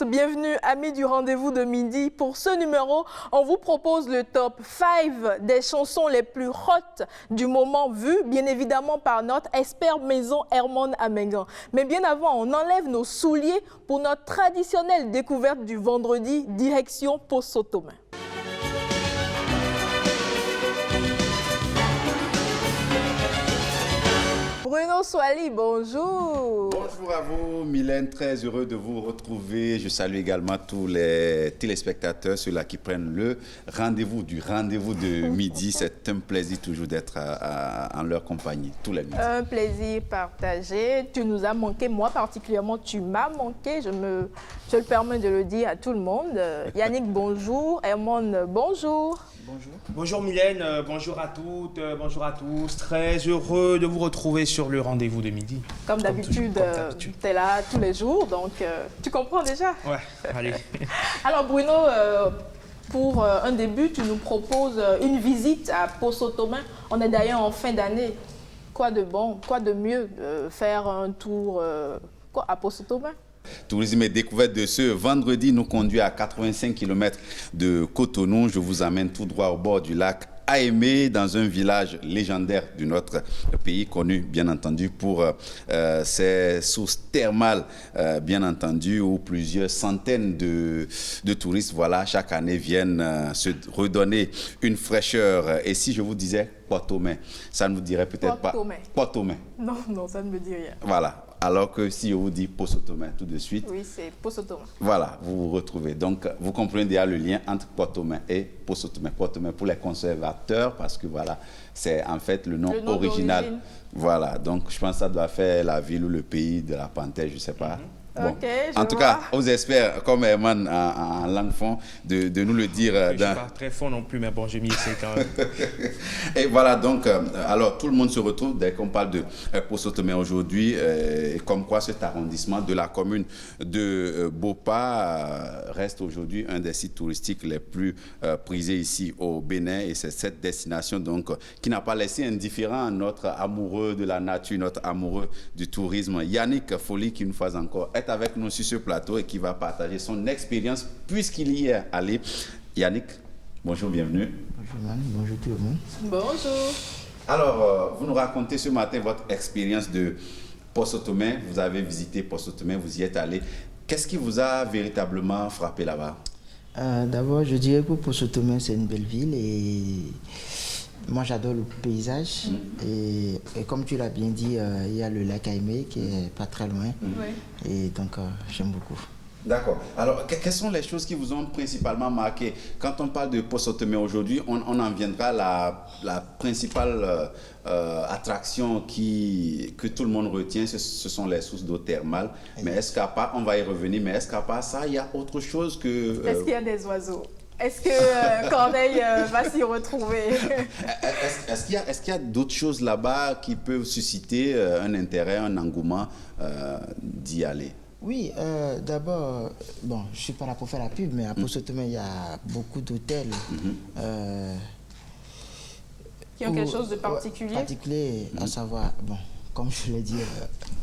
tous, bienvenue amis du rendez-vous de midi. Pour ce numéro, on vous propose le top 5 des chansons les plus hot du moment vu, bien évidemment par notre expert maison Hermon Amengan. Mais bien avant, on enlève nos souliers pour notre traditionnelle découverte du vendredi, direction Posotomain. Bruno Soali, bonjour. Bonjour à vous, Mylène, très heureux de vous retrouver. Je salue également tous les téléspectateurs, ceux-là qui prennent le rendez-vous de midi. C'est un plaisir toujours d'être en leur compagnie, tous les midis. Un plaisir partagé. Tu nous as manqué, moi particulièrement, tu m'as manqué. Je me permets de le dire à tout le monde. Yannick, bonjour. Hermon, bonjour. Bonjour. Bonjour Mylène, bonjour à toutes, bonjour à tous. Très heureux de vous retrouver sur le rendez-vous de midi. Comme d'habitude, tu es là tous les jours, donc tu comprends déjà. Ouais, allez. Alors Bruno, pour un début, tu nous proposes une visite à Posotomain. On est d'ailleurs en fin d'année. Quoi de bon, quoi de mieux de faire un tour à Posotomain? Tourisme et découverte de ce vendredi nous conduit à 85 km de Cotonou. Je vous amène tout droit au bord du lac Aimé, dans un village légendaire de notre pays, connu bien entendu pour ses sources thermales, bien entendu, où plusieurs centaines de touristes, voilà, chaque année viennent se redonner une fraîcheur. Et si je vous disais Posotomain, ça ne vous dirait peut-être pas Posotomain. Non, ça ne me dit rien. Voilà. Alors que si je vous dis Posotomain tout de suite, oui, c'est Posotomain. Voilà, vous vous retrouvez. Donc, vous comprenez déjà le lien entre Posotomain et Posotomain. Posotomain pour les conservateurs, parce que voilà, c'est en fait le nom original. Voilà, donc je pense que ça doit faire la ville ou le pays de la panthère, je ne sais pas. Bon. Okay, en tout cas, aux experts comme Herman en langue fond de nous le dire. Je ne suis pas très fond non plus, mais bon, j'ai mis essai quand même. Et voilà, donc, alors tout le monde se retrouve dès qu'on parle de Posotomain aujourd'hui, comme quoi cet arrondissement de la commune de Bopa reste aujourd'hui un des sites touristiques les plus prisés ici au Bénin. Et c'est cette destination donc qui n'a pas laissé indifférent notre amoureux de la nature, notre amoureux du tourisme, Yannick Folly, qui nous fait encore être avec nous sur ce plateau et qui va partager son expérience puisqu'il y est allé. Yannick, bonjour, bienvenue. Bonjour Manu, bonjour tout le monde. Bonjour. Alors, vous nous racontez ce matin votre expérience de Posotomain. Vous avez visité Posotomain, vous y êtes allé. Qu'est-ce qui vous a véritablement frappé là-bas? D'abord, je dirais que Posotomain, c'est une belle ville et moi j'adore le paysage. Et comme tu l'as bien dit, il y a le lac Aimé qui est pas très loin. Et donc, j'aime beaucoup. D'accord. Alors, quelles sont les choses qui vous ont principalement marqué? Quand on parle de Posotomain aujourd'hui, on en viendra à la principale attraction que tout le monde retient, ce sont les sources d'eau thermale. Mais est-ce qu'à part, on va y revenir, mais est-ce qu'à part ça, il y a autre chose que... Est-ce qu'il y a des oiseaux? Est-ce que Corneille va s'y retrouver? Est-ce qu'il y a d'autres choses là-bas qui peuvent susciter un intérêt, un engouement d'y aller? Oui, d'abord, bon, je ne suis pas là pour faire la pub, mais à Posotomain, il y a beaucoup d'hôtels. Qui ont quelque chose de particulier? À savoir, bon, comme je l'ai dit...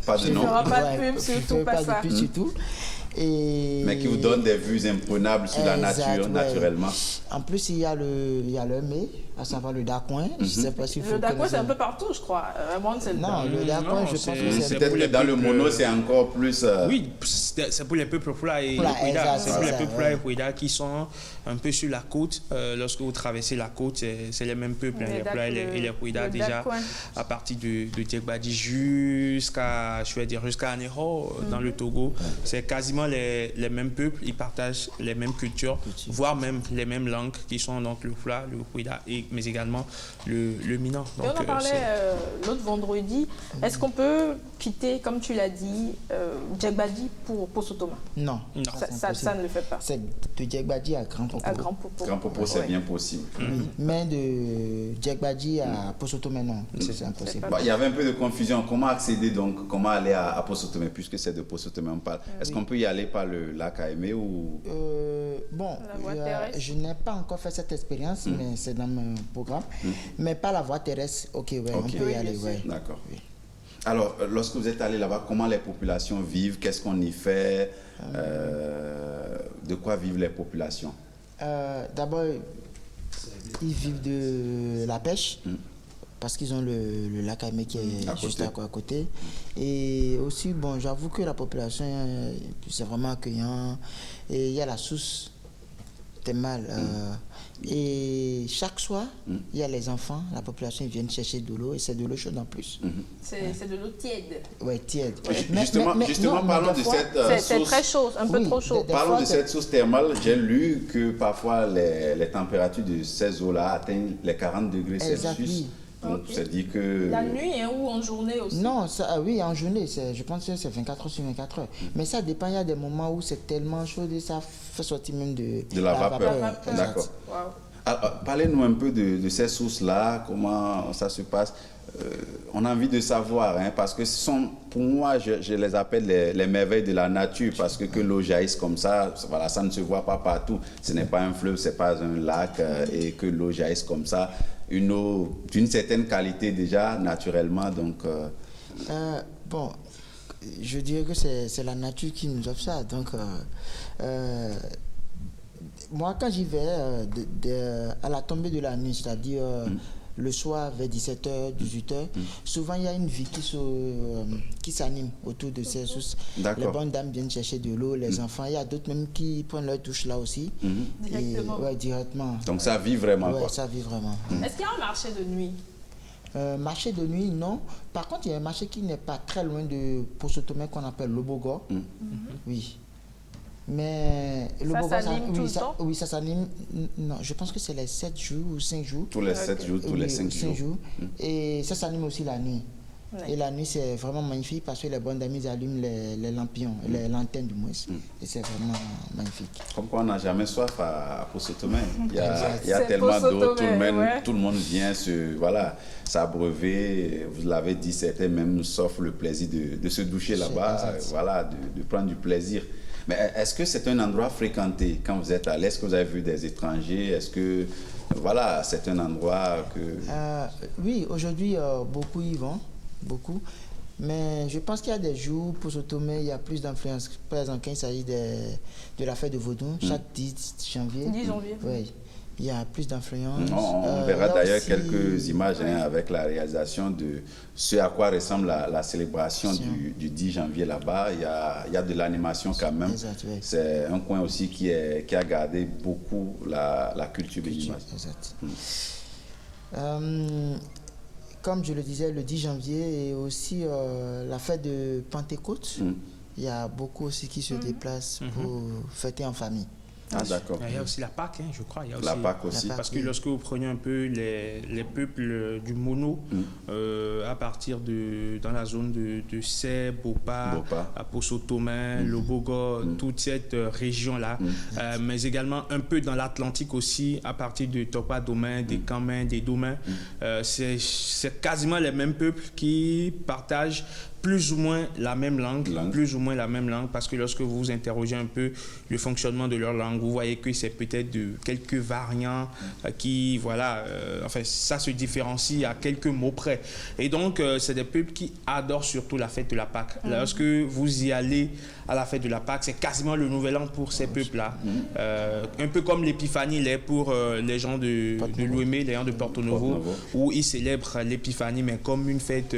pas de nom. Il n'y aura pas de pub, surtout pas ça. Surtout. Mais qui vous donne des vues imprenables sur la nature, naturellement. En plus, il y a le mets, à savoir le daccoin. Je sais pas si le daccoin, c'est un peu partout, je crois. Non, le daccoin, je pense que c'est... Peut-être que dans le mono, c'est encore plus... Oui, c'est pour les peuples Fula et Huida. C'est pour les peuples Fula et Huida qui sont un peu sur la côte. Lorsque vous traversez la côte, c'est les mêmes peuples, les Fula et les Huida, déjà à partir de Diegbadi jusqu'à Anéro, dans le Togo. C'est quasiment les mêmes peuples, ils partagent les mêmes cultures, voire même les mêmes langues qui sont donc le Fula, le Huida, mais également le Minan. Donc, on en parlait l'autre vendredi. Est-ce qu'on peut quitter, comme tu l'as dit, Diegbadi pour Posotomain? Non. Ça ne le fait pas. C'est de Diegbadi à Grand Popo. Grand Popo, c'est bien possible. Oui. Mais de Diegbadi à Posotomain, non, c'est impossible. Il y avait un peu de confusion. Comment accéder donc? Comment aller à Posotomain, puisque c'est de Posotomain on parle? Est-ce qu'on peut y aller par le lac Aimé ou... Bon, je n'ai pas encore fait cette expérience, mais c'est dans mon programme. Mais pas la voie terrestre, on peut y aller. D'accord. Oui. Alors, lorsque vous êtes allé là-bas, comment les populations vivent? Qu'est-ce qu'on y fait? De quoi vivent les populations? D'abord, ils vivent de la pêche, parce qu'ils ont le lac Aimé qui est juste à côté. Et aussi, bon, j'avoue que la population, c'est vraiment accueillant. Et il y a la source thermale. Et chaque soir, il y a les enfants, la population, ils viennent chercher de l'eau, et c'est de l'eau chaude en plus. C'est de l'eau tiède. Oui, tiède. Justement, parlons de cette source. C'est très chaud, un peu trop chaud. Parlons de cette source thermale. J'ai lu que parfois les températures de ces eaux-là atteignent les 40 degrés Celsius. Donc, c'est dit que... La nuit ou en journée aussi? Non, oui, en journée. Je pense que c'est 24 heures sur 24 heures. Mais ça dépend, il y a des moments où c'est tellement chaud et ça fait sortir même de la vapeur. D'accord. Wow. Parlez-nous un peu de ces sources-là, comment ça se passe. On a envie de savoir, parce que pour moi, je les appelle les merveilles de la nature, parce que l'eau jaillisse comme ça, voilà, ça ne se voit pas partout. Ce n'est pas un fleuve, ce n'est pas un lac, et que l'eau jaillisse comme ça. Une eau d'une certaine qualité déjà, naturellement. Donc, bon, je dirais que c'est la nature qui nous offre ça. Donc, moi, quand j'y vais à la tombée de la nuit, c'est-à-dire le soir vers 17h, 18h, souvent il y a une vie qui s'anime autour de ces sources. Les bonnes dames viennent chercher de l'eau, les enfants, il y a d'autres même qui prennent leur douche là aussi. Directement. Ouais, directement. Donc ça vit vraiment, ouais, quoi. Ça vit vraiment. Est-ce qu'il y a un marché de nuit? Marché de nuit, non. Par contre, il y a un marché qui n'est pas très loin de Poso Tomé qu'on appelle Lobogo. Oui. Mais ça s'anime tout le temps? Oui, ça s'anime. Non, je pense que c'est les 7 jours ou 5 jours. Tous les 7 jours, tous les 5 jours. Et ça s'anime aussi la nuit. Et la nuit, c'est vraiment magnifique parce que les bonnes amies allument les lampions, les lanternes du moins. Et c'est vraiment magnifique. Comme quoi, on n'a jamais soif à Poso Tomé. Il y a tellement d'eau, tout le monde vient s'abreuver. Vous l'avez dit, certains même nous s'offrent le plaisir de se doucher là-bas, de prendre du plaisir. Mais est-ce que c'est un endroit fréquenté quand vous êtes allé? Est-ce que vous avez vu des étrangers? Est-ce que, c'est un endroit que... Oui, aujourd'hui, beaucoup y vont, beaucoup. Mais je pense qu'il y a des jours, pour Poso Tomé, il y a plus d'influence. Par exemple, quand il s'agit de la fête de Vaudou, chaque 10 janvier. 10 janvier. Oui. Il y a plus d'influence. On verra d'ailleurs quelques images avec la réalisation de ce à quoi ressemble la célébration du 10 janvier là-bas. Il y a de l'animation quand même. Exact, oui. C'est un coin aussi qui a gardé beaucoup la culture béninoise. Exact. Comme je le disais, le 10 janvier et aussi la fête de Pentecôte. Il y a beaucoup aussi qui se déplacent pour fêter en famille. Ah, d'accord. Il y a aussi la Pâque, je crois. Il y a la Pâque aussi. Parce que lorsque vous prenez un peu les peuples du Mono, à partir dans la zone de Sé, Bopa, à Poso Tomé, Lobogo, toute cette région-là, mais également un peu dans l'Atlantique aussi, à partir de Tokwa Domain, des Kamins, des Domains. C'est quasiment les mêmes peuples qui partagent plus ou moins la même langue, parce que lorsque vous interrogez un peu le fonctionnement de leur langue, vous voyez que c'est peut-être de quelques variants qui, ça se différencie à quelques mots près. Et donc, c'est des peuples qui adorent surtout la fête de la Pâque. Lorsque vous y allez à la fête de la Pâque, c'est quasiment le nouvel an pour ces peuples-là. Un peu comme l'épiphanie l'est pour les gens de Louémé, les gens de Porto Novo, où ils célèbrent l'épiphanie, mais comme une fête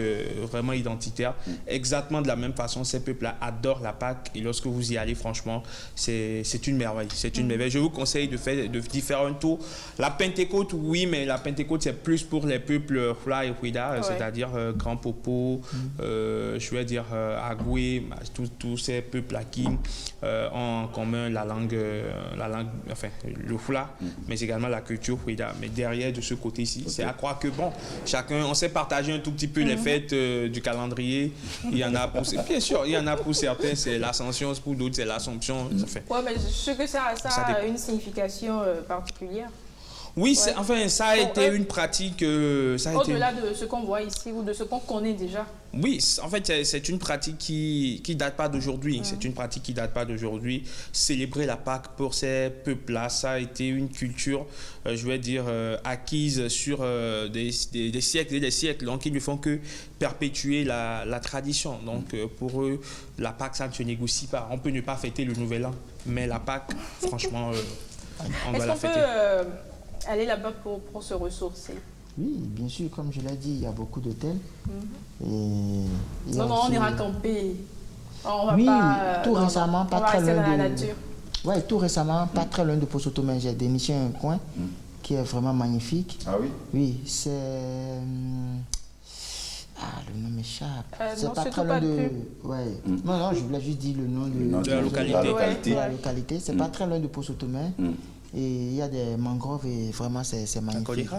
vraiment identitaire. Exactement de la même façon, ces peuples-là adorent la Pâque, et lorsque vous y allez, franchement, c'est une merveille. C'est une merveille. Je vous conseille de faire un tour. La Pentecôte, oui, mais la Pentecôte, c'est plus pour les peuples Hula et Huida, c'est-à-dire Grand Popo, je vais dire Agoué, tous ces peuples-là qui ont en commun la langue, le Hula, mais également la culture Huida. Mais derrière, de ce côté-ci, c'est à croire que, chacun, on sait partager un tout petit peu les fêtes du calendrier. Il y en a pour, bien sûr, il y en a pour certains, c'est l'Ascension, pour d'autres, c'est l'Assomption. Oui, mais je sais que ça a une signification particulière. Oui, ouais. Enfin, ça a été une pratique... Au-delà de ce qu'on voit ici ou de ce qu'on connaît déjà. Oui, en fait, c'est une pratique qui date pas d'aujourd'hui. C'est une pratique qui date pas d'aujourd'hui. Célébrer la Pâque pour ces peuples-là, ça a été une culture, je vais dire, acquise sur des siècles et des siècles. Donc, ils ne font que perpétuer la tradition. Donc, pour eux, la Pâque, ça ne se négocie pas. On peut ne pas fêter le Nouvel An, mais la Pâque, franchement, on doit la fêter. Est-ce qu'on peut aller là-bas pour se ressourcer? Oui, bien sûr, comme je l'ai dit, il y a beaucoup d'hôtels. Non, on ira camper. On va oui, pas, tout récemment, pas très loin dans la nature. Oui, tout récemment, pas très loin de Posotomé, j'ai déniché un coin qui est vraiment magnifique. Ah oui? Oui, c'est... le nom m'échappe. C'est pas très loin de... Ouais. Non, je voulais juste dire le nom de la localité. La localité, c'est pas très loin de Posotomé. Et il y a des mangroves et vraiment c'est magnifique.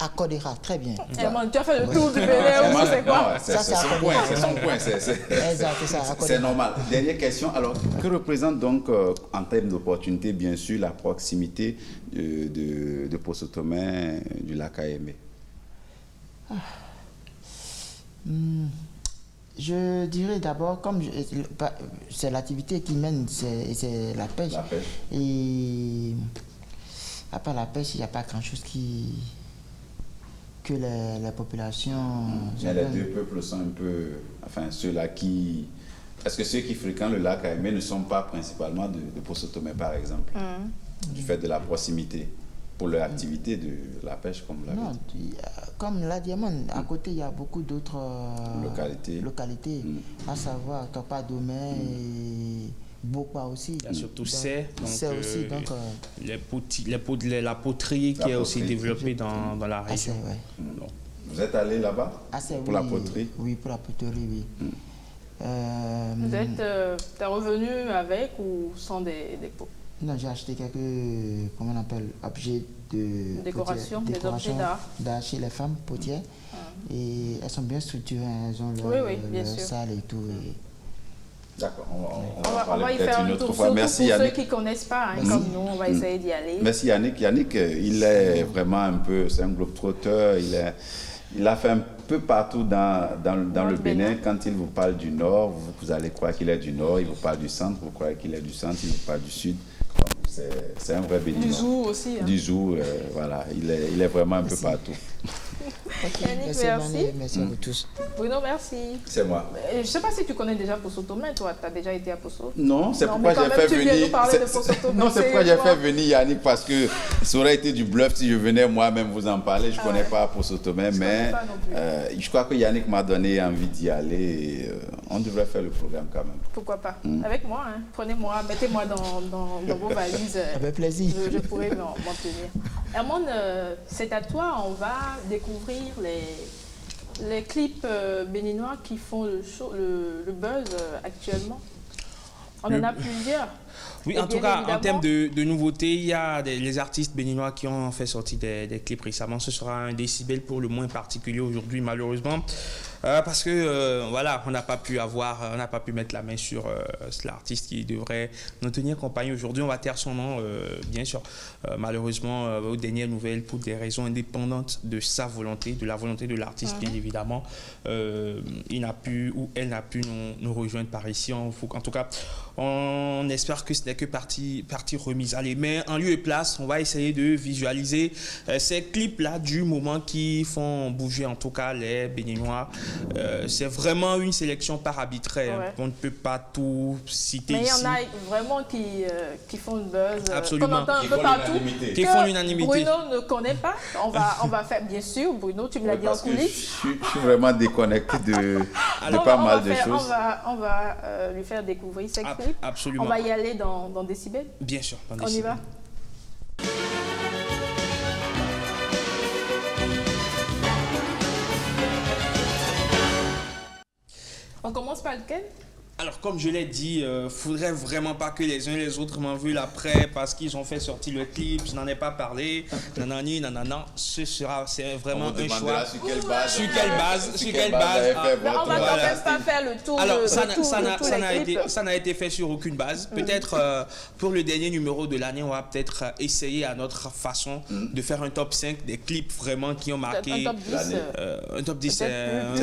À Kodera, très bien. Tu as fait le tour du Bénin, c'est quoi? C'est son coin, c'est ça. C'est normal. Dernière question, alors que représente donc en termes d'opportunités, bien sûr, la proximité de Posotomé du lac Aémé? Je dirais d'abord, comme c'est l'activité qui mène, c'est la pêche. Et après la pêche, il n'y a pas grand-chose que les populations... Les deux peuples sont un peu... Enfin, ceux-là qui... Est-ce que ceux qui fréquentent le lac Aémé ne sont pas principalement de Posotomé, par exemple, du fait de la proximité pour leur activité de la pêche, comme vous l'avez dit? Comme la Diamant, à côté, il y a beaucoup d'autres localités, à savoir Topa-Domé et Bopa aussi. Il y a surtout C'est aussi, donc la poterie qui est aussi développée dans la région. Vous êtes allé là-bas pour la poterie? Oui, pour la poterie, oui. Vous êtes revenu avec ou sans des pots? Non, j'ai acheté quelques, comment on appelle, objets de décoration, des objets d'art chez les femmes potières. Et elles sont bien structurées, elles ont leur salle et tout. D'accord, on va y faire un tour, surtout pour ceux qui ne connaissent pas, comme nous, on va essayer d'y aller. Merci Yannick. Yannick, il est vraiment un peu, c'est un globe-trotteur, il a fait un peu partout dans le Bénin. Quand il vous parle du nord, vous allez croire qu'il est du nord, il vous parle du centre, vous croyez qu'il est du centre, il vous parle du sud. C'est un vrai béninois. Du zoo aussi. Du zoo, voilà, il est vraiment un peu partout. Yannick, merci. Merci à vous tous. Bruno, merci. C'est moi. Je ne sais pas si tu connais déjà Posotomé, toi, tu as déjà été à Poso? Non, c'est pourquoi j'ai fait venir. Non, c'est pourquoi j'ai fait venir Yannick, parce que ça aurait été du bluff si je venais moi-même vous en parler. Je ne connais pas Posotomé, mais je crois que Yannick m'a donné envie d'y aller. Et, on devrait faire le programme quand même. Pourquoi pas? Avec moi, hein. Prenez-moi, mettez-moi dans vos valises. Avec plaisir. Je pourrais m'en tenir. Herman, c'est à toi, on va découvrir les clips béninois qui font le buzz actuellement. On en a plusieurs. Oui, en tout cas, en termes de nouveautés, il y a les artistes béninois qui ont fait sortir des clips récemment. Ce sera un décibel pour le moins particulier aujourd'hui, malheureusement. Parce que, voilà, on n'a pas pu mettre la main sur l'artiste qui devrait nous tenir compagnie aujourd'hui. On va taire son nom, bien sûr. Malheureusement, aux dernières nouvelles, pour des raisons indépendantes de sa volonté, de la volonté de l'artiste, bien évidemment, il n'a pu ou elle n'a pu nous rejoindre par ici. En tout cas, on espère que ce n'est que partie remise. Allez, mais en lieu et place, on va essayer de visualiser ces clips-là du moment qui font bouger en tout cas les Béninois. C'est vraiment une sélection par arbitraire. On ne peut pas tout citer ici. Mais il y en a vraiment qui font le buzz. Absolument. Qu'on entend un peu partout. Qui font l'unanimité. Bruno ne connaît pas. On va faire, bien sûr, Bruno, tu me l'as dit en coulisses. Je suis vraiment déconnecté de pas mal de choses. On va lui faire découvrir ces clips. Absolument. On va y aller dans Décibel. Bien sûr. On y va. On commence par lequel? Alors, comme je l'ai dit, faudrait vraiment pas que les uns et les autres m'en veulent après parce qu'ils ont fait sortir le clip, je n'en ai pas parlé, nanani, nanana. C'est vraiment un choix. Sur quelle base Sur quelle base on va quand même pas faire le tour. Alors, de ça n'a été fait sur aucune base. Peut-être pour le dernier numéro de l'année, on va peut-être essayer à notre façon de faire un top 5 des clips vraiment qui ont marqué. Un top 10,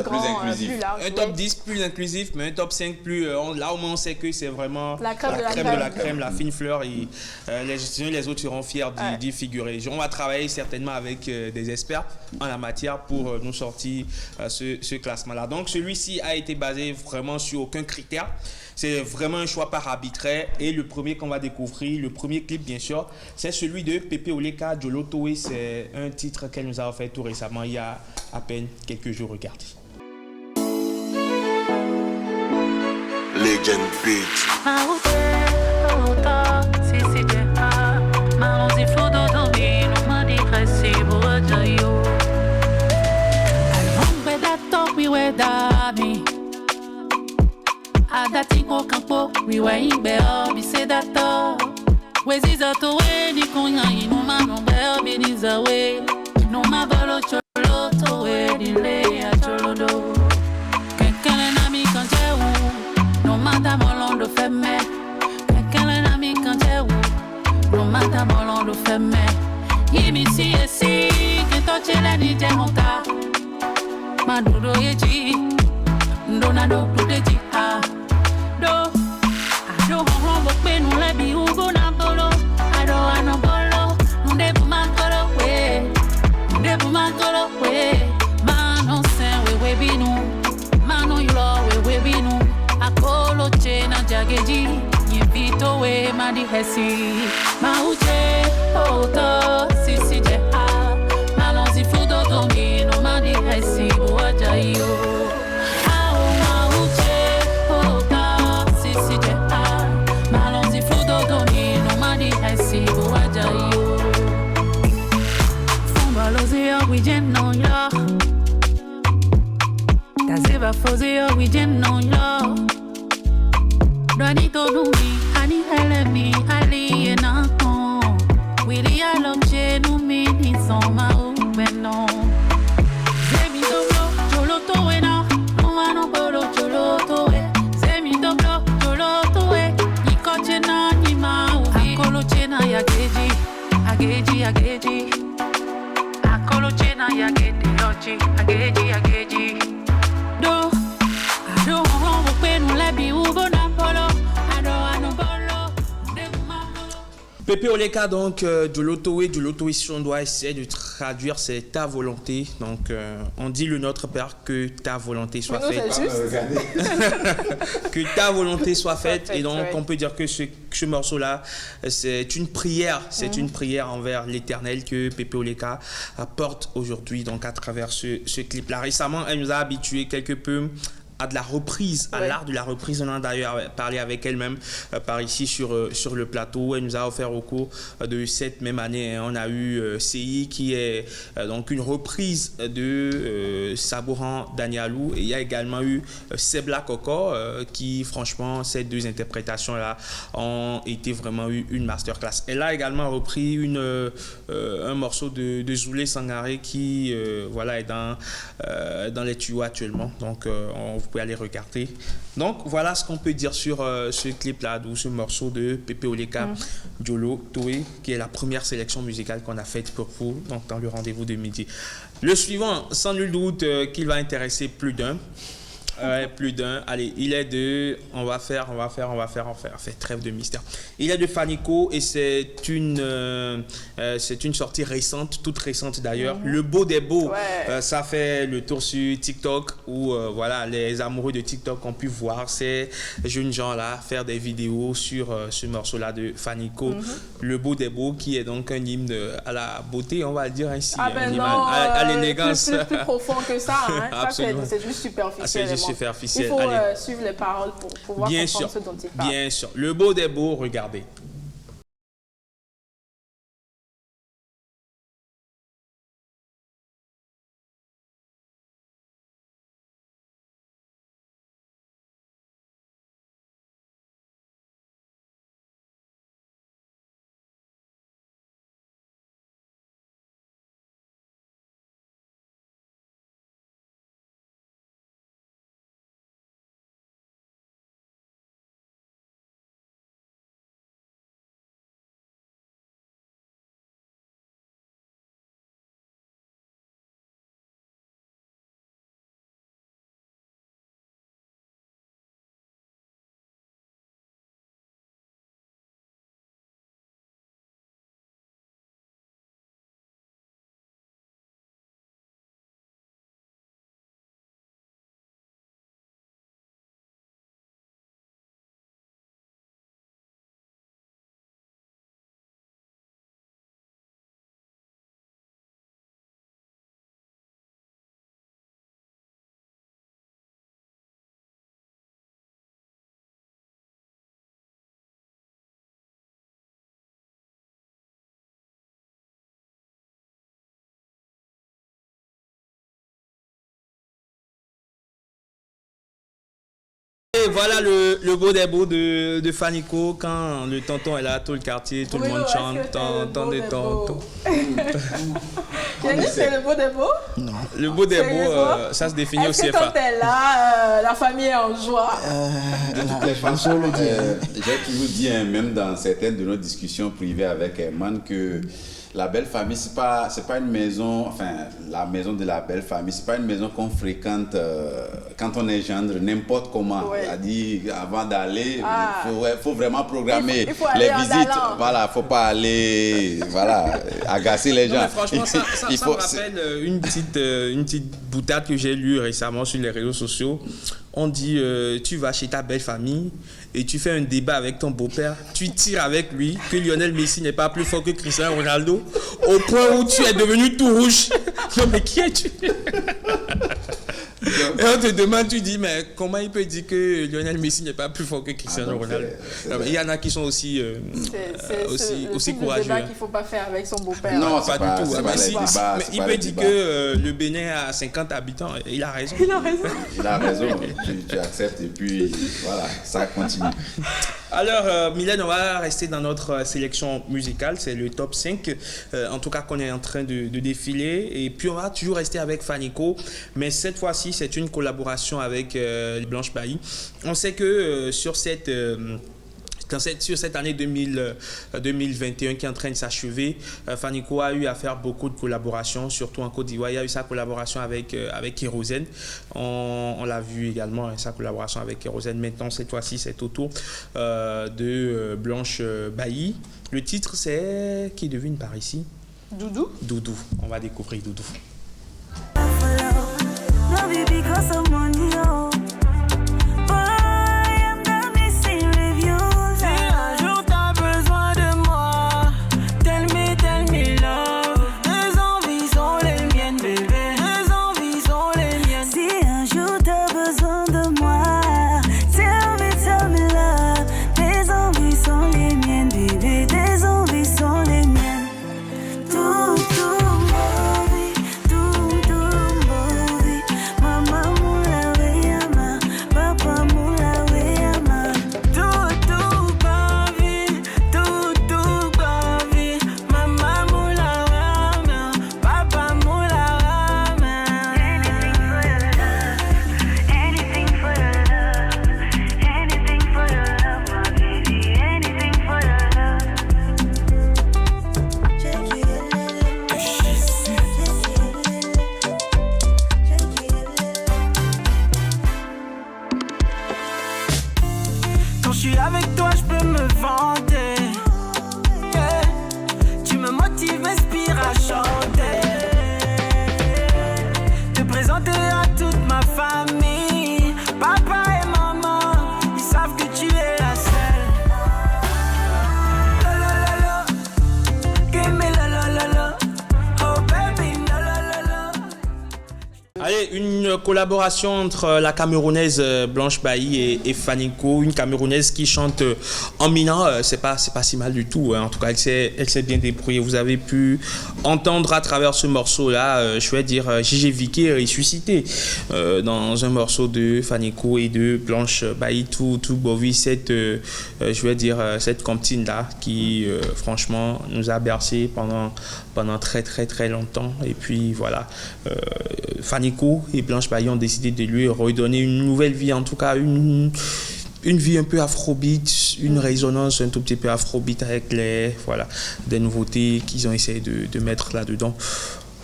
plus inclusif. Un top 10 plus inclusif, mais un top 5 plus. Là, au moins, on sait que c'est vraiment la crème de la crème, la fine fleur. Et les autres seront fiers d'y figurer. On va travailler certainement avec des experts en la matière pour nous sortir ce classement-là. Donc, celui-ci a été basé vraiment sur aucun critère. C'est vraiment un choix par arbitraire. Et le premier qu'on va découvrir, le premier clip, bien sûr, c'est celui de Pepe Oleka, Jolo Towe. C'est un titre qu'elle nous a offert tout récemment, il y a à peine quelques jours. Regardez. Legend Beat. Adatingo campo, we were in bell, be say that Where's is out away, ni kunya inuma no bell, be this away. No mabalo cholo to way, di lay a cholo do. Kekele na mi kanje wu, no matter molondo femme. Kekele na mi kanje wu, no matter molondo femme. Yimi si e si, ke tochele ni jemonta. Madudo yeji, ndona do kudeji ha. Jageji, yipito we madi hesi, mauche oto sisi je ha, malonzi fudo domino madi hesi buaja yo. Mauche oto sisi je ha, malonzi fudo domino madi hesi buaja yo. Fumbalozi yo wijeno yo, kaziva fozi yo wijeno yo. Donito numi, ani helemi, ali enako. Wili alokche numi ni soma ubeno. Zemi dobro, cholo towe na, no polo cholo towe. Zemi dobro, cholo towe, nikoche na nima uvi. Akolo chena ya geji, ageji. Akolo chena ya gede yochi, ageji. Do, ado hongo penu lebi ugo na. Pepe Oleka, donc, Jolo Towe, si on doit essayer de traduire, c'est ta volonté. Donc, on dit le Notre Père, que ta volonté soit faite. Que ta volonté soit faite. Et donc, on peut dire que ce morceau-là, c'est une prière. C'est une prière envers l'Éternel que Pepe Oleka apporte aujourd'hui, donc, à travers ce clip-là. Récemment, elle nous a habitués quelque peu à de la reprise, à l'art de la reprise. On a d'ailleurs parlé avec elle-même par ici sur le plateau. Elle nous a offert au cours de cette même année, on a eu CI qui est donc une reprise de Sabouran Danialou, et il y a également eu Sebla Koko qui, franchement, ces deux interprétations-là ont été vraiment une masterclass. Elle a également repris un morceau de Zoulé Sangaré qui voilà, est dans les tuyaux actuellement. Donc vous pouvez aller regarder. Donc voilà ce qu'on peut dire sur ce clip-là, ou ce morceau de Pepe Oleka, Jolo Towe, qui est la première sélection musicale qu'on a faite pour vous, donc dans le rendez-vous de midi. Le suivant, sans nul doute qu'il va intéresser plus d'un. Plus d'un. Allez, il est de... On va faire trêve de mystère. Il est de Fanico et c'est une sortie récente, toute récente d'ailleurs. Le beau des beaux, ça fait le tour sur TikTok où voilà, les amoureux de TikTok ont pu voir ces jeunes gens-là faire des vidéos sur ce morceau-là de Fanico. Le beau des beaux, qui est donc un hymne à la beauté, on va le dire ainsi. À l'élégance. Plus profond que ça. Hein. Ça, c'est juste superficiel. Superficiel. Il faut suivre les paroles pour pouvoir comprendre ce dont il parle. Bien sûr. Le beau des beaux, regardez. Et voilà le beau des beaux de Fanico. Quand le tonton est là, tout le quartier, tout le monde chante. Tonton des tontons. C'est le beau des beaux? Non. Le beau des beaux, ça se définit au CFA. Est-ce que quand t'es là, la famille est en joie? De toutes les façons, j'ai toujours dit, même dans certaines de nos discussions privées avec Herman, que la belle famille, c'est pas une maison, enfin, la maison de la belle famille, c'est pas une maison qu'on fréquente quand on est gendre, n'importe comment. Ouais. C'est-à-dire, avant d'aller, faut vraiment programmer il faut les visites. Voilà, faut pas aller, agacer les gens. Non, franchement, ça me rappelle une petite boutade que j'ai lue récemment sur les réseaux sociaux. On dit, tu vas chez ta belle famille et tu fais un débat avec ton beau-père, tu tires avec lui que Lionel Messi n'est pas plus fort que Cristiano Ronaldo, au point où tu es devenu tout rouge. Non mais qui es-tu? Et on te demande, tu dis, mais comment il peut dire que Lionel Messi n'est pas plus fort que Cristiano Ronaldo? Il y en a qui sont aussi courageux. C'est qu'il ne faut pas faire avec son beau-père. Non, pas du tout. Mais il peut dire que le Bénin a 50 habitants. Il a raison. Il a raison. Tu acceptes et puis voilà, ça continue. Alors, Mylène, on va rester dans notre sélection musicale. C'est le top 5, en tout cas, qu'on est en train de défiler. Et puis, on va toujours rester avec Fanico. Mais cette fois-ci, c'est une collaboration avec Blanche Bailly. On sait que sur cette année 2021 qui est en train de s'achever, Fanico a eu à faire beaucoup de collaborations, surtout en Côte d'Ivoire. Il y a eu sa collaboration avec Kérosène. On l'a vu également, sa collaboration avec Kérosène. Maintenant, cette fois-ci, c'est au tour de Blanche Bailly. Le titre, c'est Qui devine par ici? Doudou. Doudou. On va découvrir Doudou. Une collaboration entre la Camerounaise Blanche Bailly et Fanico, une Camerounaise qui chante en minant, c'est pas si mal du tout, hein. En tout cas elle s'est bien débrouillée. Vous avez pu entendre à travers ce morceau là, je vais dire Gigi Vicky ressuscité dans un morceau de Fanico et de Blanche Bailly, tout Bovi, cette comptine là qui franchement nous a bercé pendant très longtemps. Et puis voilà, Fanico et Blanche Bailly ont décidé de lui redonner une nouvelle vie, en tout cas une vie un peu afrobeat, une résonance un tout petit peu afrobeat avec des nouveautés qu'ils ont essayé de mettre là-dedans.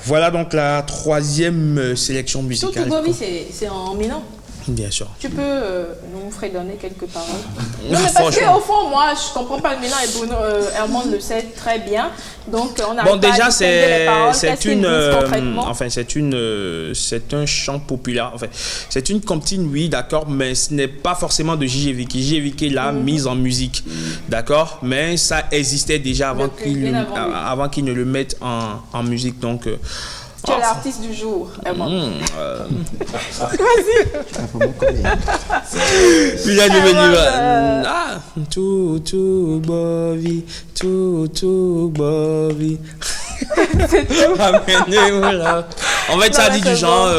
Voilà donc la troisième sélection musicale. Surtout Bobby, c'est en minant. Bien sûr. Tu peux nous fredonner quelques paroles? Non, mais parce qu'au fond, moi, je ne comprends pas le minant et Bruno Herman le sait très bien. Donc, on a déjà, c'est un chant populaire. Enfin, c'est une comptine, oui, d'accord, mais ce n'est pas forcément de Gigi Vicky. Gigi Vicky l'a mise en musique, d'accord, mais ça existait déjà avant qu'il ne le mette en musique. Donc, tu es l'artiste du jour, Herman. Vas-y. Puis là, tout Bobby, tout Bobby. En fait, ça dit du genre,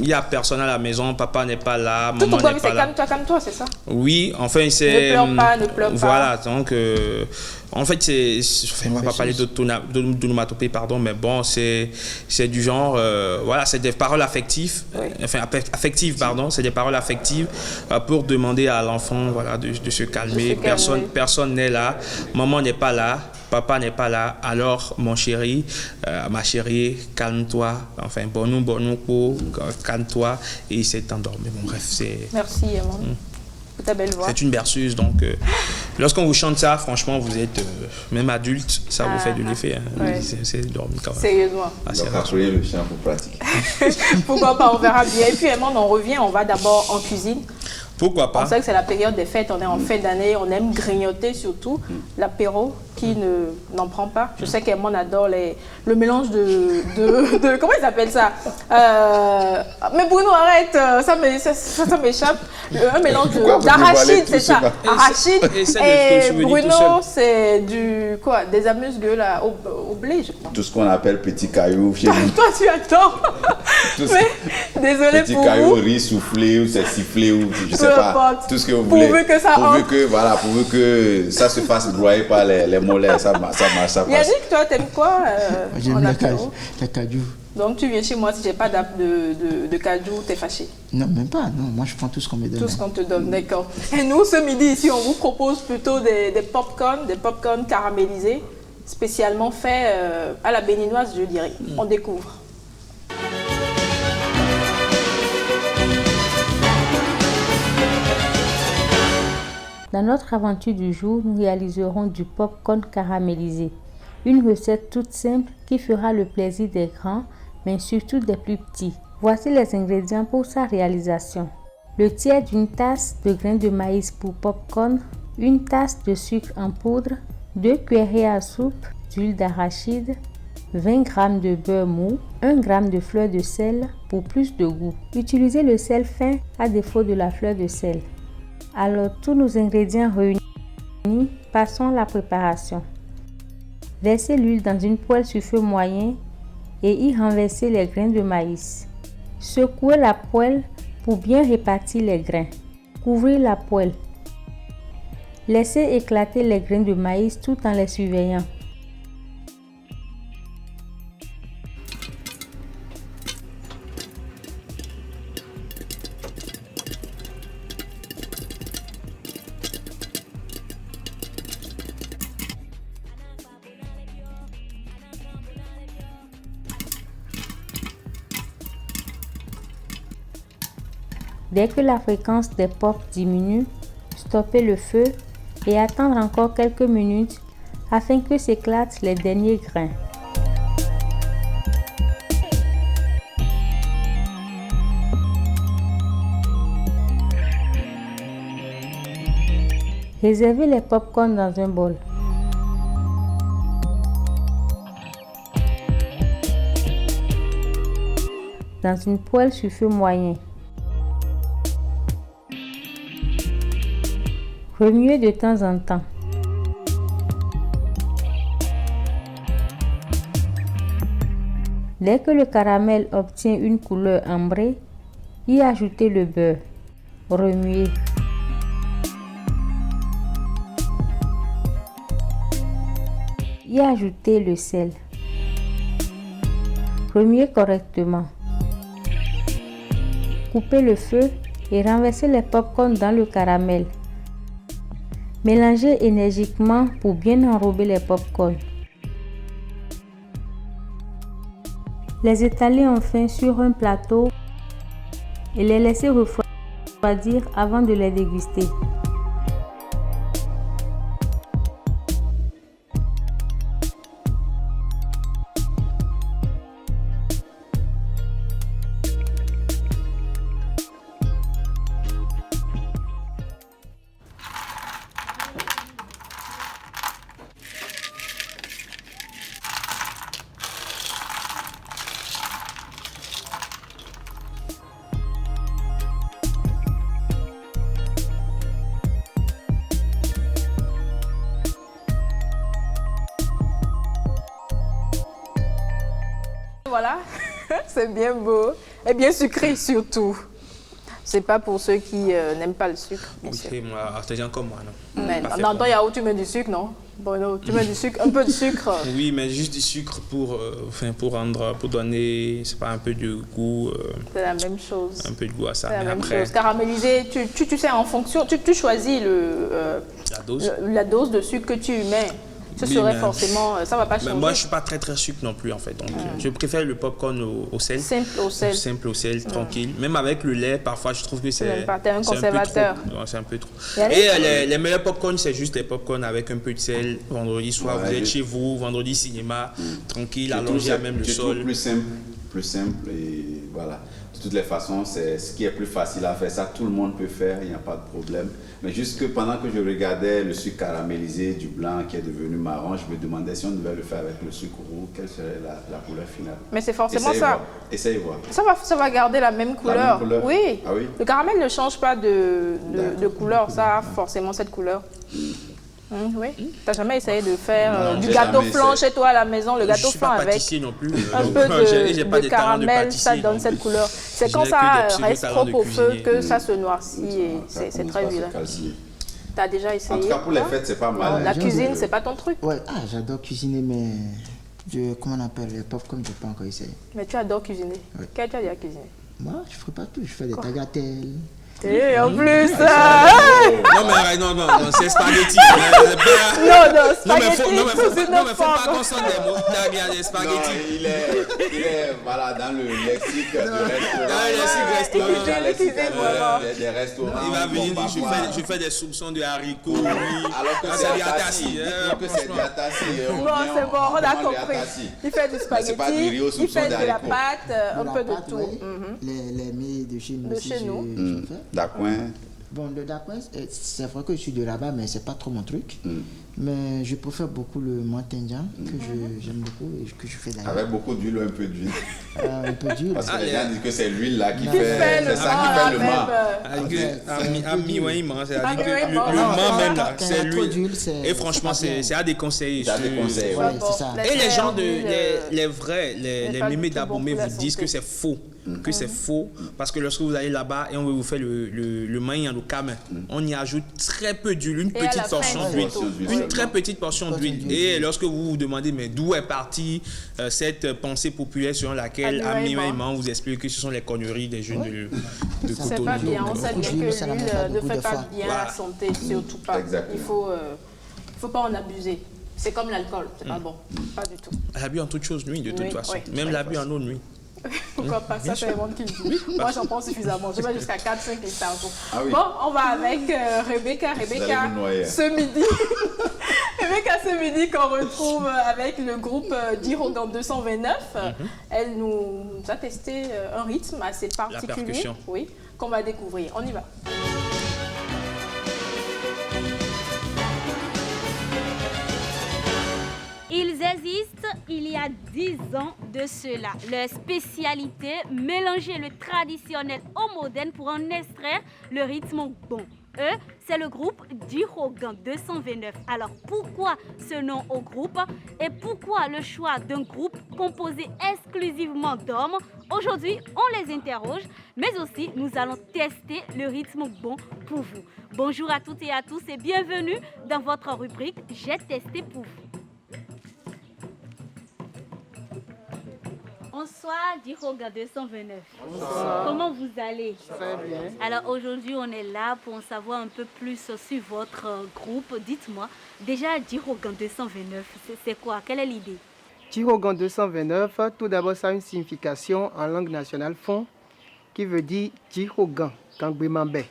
il n'y a personne à la maison, papa n'est pas là, tout maman n'est pas là. Calme-toi, c'est ça? Oui, enfin, c'est... Ne pleure pas. Voilà, donc... en fait, on ne va pas parler d'onomatopée, pardon, mais bon, c'est du genre, voilà, c'est des paroles affectives, enfin, c'est des paroles affectives pour demander à l'enfant, voilà, de se calmer. Personne n'est là, maman n'est pas là, papa n'est pas là, alors mon chéri, ma chérie, calme-toi, enfin, bon, calme-toi, et il s'est endormi. Bon, bref, c'est... Merci, Emma. Ta belle voix. C'est une berceuse, donc lorsqu'on vous chante ça, franchement, vous êtes même adulte, ça vous fait de l'effet. Hein. Ouais. C'est dormi quand même. Sérieusement. Donc, apprenez le chant pour pratiquer. Pourquoi pas, on verra bien. Et puis, Emma, on revient, on va d'abord en cuisine. Pourquoi pas? On sait que c'est la période des fêtes, on est en fin d'année, on aime grignoter surtout. L'apéro, qui n'en prend pas? Je sais qu'Emma adore le mélange de comment ils appellent ça? Mais Bruno, arrête, ça m'échappe. Un mélange d'arachide, c'est ça. Arachide. Et Bruno, c'est des amuse-gueules là, au blé, je crois. Tout ce qu'on appelle petit caillou chez nous. Toi, tu adores. Mais désolé pour vous. Petit caillou, riz soufflé ou c'est sifflé ou je sais pas. Tout ce que vous voulez. Pourvu que ça pourvu que ça se fasse broyer par les mollets, ça marche, ça passe. Yannick, toi, t'aimes quoi? J'aime les cajou. Donc tu viens chez moi, si j'ai pas de cajou, t'es fâché? Non, même pas. Non, moi je prends tout ce qu'on me donne. Tout ce qu'on te donne, d'accord. Et nous, ce midi ici, on vous propose plutôt des pop-corn caramélisés, spécialement faits à la béninoise, je dirais. On découvre. Dans notre aventure du jour, nous réaliserons du pop-corn caramélisé. Une recette toute simple qui fera le plaisir des grands, mais surtout des plus petits. Voici les ingrédients pour sa réalisation. Le tiers d'une tasse de grains de maïs pour pop-corn, une tasse de sucre en poudre, 2 cuillerées à soupe d'huile d'arachide, 20 g de beurre mou, 1 g de fleur de sel pour plus de goût. Utilisez le sel fin à défaut de la fleur de sel. Alors, tous nos ingrédients réunis, passons à la préparation. Versez l'huile dans une poêle sur feu moyen et y renversez les grains de maïs. Secouez la poêle pour bien répartir les grains. Couvrez la poêle. Laissez éclater les grains de maïs tout en les surveillant. Dès que la fréquence des pops diminue, stoppez le feu et attendre encore quelques minutes afin que s'éclatent les derniers grains. Réservez les pop-corn dans un bol. Dans une poêle sur feu moyen. Remuez de temps en temps. Dès que le caramel obtient une couleur ambrée, y ajoutez le beurre. Remuez. Y ajoutez le sel. Remuez correctement. Coupez le feu et renversez les pop-corn dans le caramel. Mélangez énergiquement pour bien enrober les pop-corn. Les étaler enfin sur un plateau et les laisser refroidir avant de les déguster. Voilà, c'est bien beau. Et bien sucré surtout. C'est pas pour ceux qui n'aiment pas le sucre, bien sûr. Ok, moi, artisan comme moi, non. Mais dans ton yaourt, tu mets du sucre, non? Bon, tu mets du sucre, un peu de sucre. Oui, mais juste du sucre pour donner, c'est pas un peu de goût. C'est la même chose. Un peu de goût à ça. C'est la Mais même après, chose. Caramélisé, tu sais, en fonction, tu choisis la dose de sucre que tu mets. Ce Oui, serait mais forcément, ça va pas changer. moi, je suis pas très sucre non plus, en fait. Donc, je préfère le popcorn au sel. Simple au sel. Simple au sel, tranquille. Même avec le lait, parfois, je trouve que c'est. T'es un conservateur. C'est un peu trop. Et les meilleurs popcorn, c'est juste les popcorn avec un peu de sel. Vendredi soir, vous êtes chez vous, vendredi cinéma, tranquille, allongé à même le sol. Plus simple et voilà. De toutes les façons, c'est ce qui est plus facile à faire. Ça, tout le monde peut faire, il n'y a pas de problème. Mais juste que pendant que je regardais le sucre caramélisé du blanc qui est devenu marron, je me demandais si on devait le faire avec le sucre roux, quelle serait la couleur finale. Mais c'est forcément ça. Essayez voir. Ça va garder la même couleur. La même couleur? Oui. Ah oui. Le caramel ne change pas de couleur. Ça a forcément cette couleur. Oui. T'as jamais essayé de faire du gâteau flan chez toi à la maison, le gâteau flan avec non plus, un peu de caramel, ça donne cette couleur. C'est quand ça reste trop au feu que ça se noircit et c'est très vilain. T'as déjà essayé? En tout cas, pour les fêtes, c'est pas mal. La cuisine, c'est pas ton truc? Ouais, j'adore cuisiner, mais comment on appelle les popcorn, je n'ai pas encore essayé. Mais tu adores cuisiner? Qu'est-ce que tu as déjà cuisiné? Moi, je ne ferai pas tout, je fais des tagliatelles. Et en plus, non, c'est spaghetti. Non, spaghetti. Non, mais faut pas qu'on sonne des mots. Des spaghetti. Non, il est voilà, dans le lexique du restaurant. Dans le lexique des restaurants. Il va venir dire, je fais des soupçons de haricots. Alors que c'est diatassi. Bon, c'est bon, on a compris. Il fait du spaghetti, il fait de la pâte, un peu de tout. Les mets de chez nous. Dacouin. Bon, le dacouin, c'est vrai que je suis de là-bas, mais c'est pas trop mon truc. Mais je préfère beaucoup le montendian, que j'aime beaucoup et que je fais d'ailleurs. Avec beaucoup d'huile ou un peu d'huile? Un peu d'huile. Parce que les gens disent que c'est l'huile là qui fait, c'est ça qui fait le mât. À mi-ouïma, c'est-à-dire que le mât même là, c'est l'huile. Et franchement, c'est à déconseiller. C'est à déconseiller, ouais, c'est ça. Et les gens, les vrais, les mémés d'Abomey vous disent que c'est faux. Que c'est faux, parce que lorsque vous allez là-bas et on veut vous faire le maïs en l'ocam, on y ajoute très peu d'huile, une petite portion d'huile, une très petite portion d'huile. Et lorsque vous vous demandez mais d'où est partie cette pensée populaire selon laquelle on vous explique que ce sont les conneries des jeunes de Cotonou. C'est pas bien, on sait bien que l'huile ne fait pas bien à la santé, surtout pas. Il faut pas en abuser. C'est comme l'alcool, c'est pas bon, pas du tout. L'abus en toute chose nuit de toute façon, même l'abus en eau nuit. Pourquoi pas? Ça, c'est le monde qui le dit. Moi, j'en prends suffisamment. Je vais jusqu'à 4-5 litres par jour. Ah oui. Bon, on va avec Rebecca. Rebecca, ce midi. Rebecca, ce midi, qu'on retrouve avec le groupe d'Irogan 229. Elle nous a testé un rythme assez particulier. Oui, qu'on va découvrir. On y va. Ils existent il y a 10 ans de cela. Leur spécialité, mélanger le traditionnel au moderne pour en extraire le rythme bon. Eux, c'est le groupe d'Irogan 229. Alors pourquoi ce nom au groupe et pourquoi le choix d'un groupe composé exclusivement d'hommes? Aujourd'hui, on les interroge, mais aussi nous allons tester le rythme bon pour vous. Bonjour à toutes et à tous et bienvenue dans votre rubrique J'ai testé pour vous. Bonsoir, d'Irogan 229. Bonsoir. Comment vous allez? Très bien. Alors aujourd'hui, on est là pour en savoir un peu plus sur votre groupe. Dites-moi, déjà, d'Irogan 229, c'est quoi? Quelle est l'idée? d'Irogan 229, tout d'abord, ça a une signification en langue nationale fond qui veut dire d'Irogan, Kangbemambé.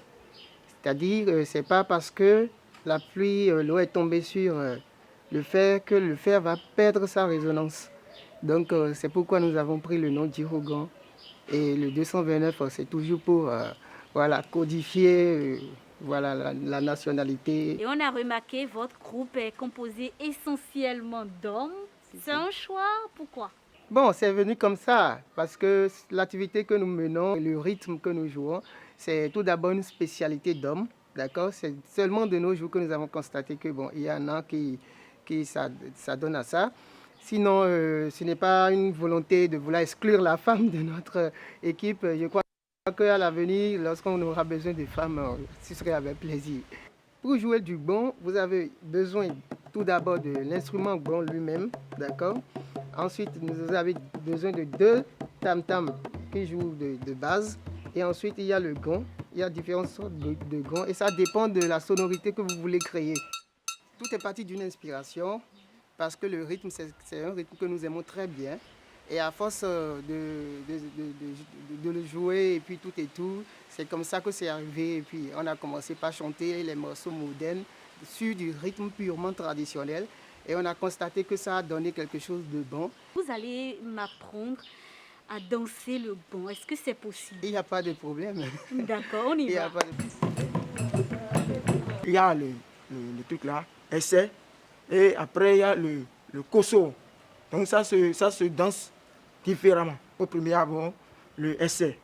C'est-à-dire, c'est pas parce que la pluie, l'eau est tombée sur le fer que le fer va perdre sa résonance. Donc, c'est pourquoi nous avons pris le nom d'Irogan. Et le 229, c'est toujours pour codifier la nationalité. Et on a remarqué que votre groupe est composé essentiellement d'hommes. C'est un choix, pourquoi? Bon, c'est venu comme ça, parce que l'activité que nous menons, le rythme que nous jouons, c'est tout d'abord une spécialité d'hommes. D'accord? C'est seulement de nos jours que nous avons constaté que il y en a qui ça donne à ça. Sinon, ce n'est pas une volonté de vouloir exclure la femme de notre équipe. Je crois qu'à l'avenir, lorsqu'on aura besoin de femmes, ce serait avec plaisir. Pour jouer du gong, vous avez besoin tout d'abord de l'instrument gong lui-même, d'accord? Ensuite, vous avez besoin de 2 tam-tams qui jouent de base. Et ensuite, il y a le gong. Il y a différentes sortes de gong et ça dépend de la sonorité que vous voulez créer. Tout est parti d'une inspiration parce que le rythme, c'est un rythme que nous aimons très bien. Et à force de le jouer et puis tout, c'est comme ça que c'est arrivé. Et puis on a commencé par chanter les morceaux modernes sur du rythme purement traditionnel. Et on a constaté que ça a donné quelque chose de bon. Vous allez m'apprendre à danser le gong. Est-ce que c'est possible? Il n'y a pas de problème. D'accord, on y va. Il y a le truc là, essai, et après il y a le koso. Donc ça se danse différemment. Au premier abord, le essai.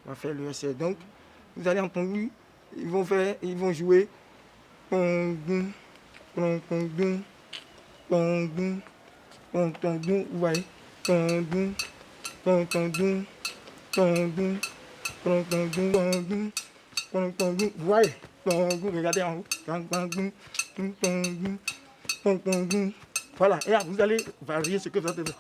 On va faire le essai. Donc vous allez entendre, ils vont jouer. Vous voyez. Vous voyez, regardez en haut. Voilà, et là, vous allez varier ce que vous avez fait.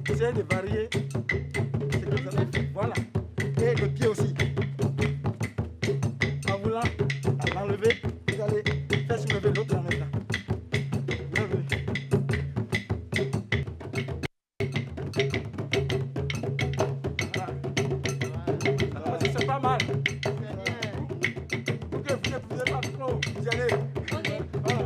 Essayez de varier ce que vous avez fait. Voilà. Et le pied aussi. En voulant l'enlever, vous allez faire soulever l'autre en même temps. Voilà. C'est pas mal. Ok, vous ne pouvez pas trop. Vous allez. Voilà.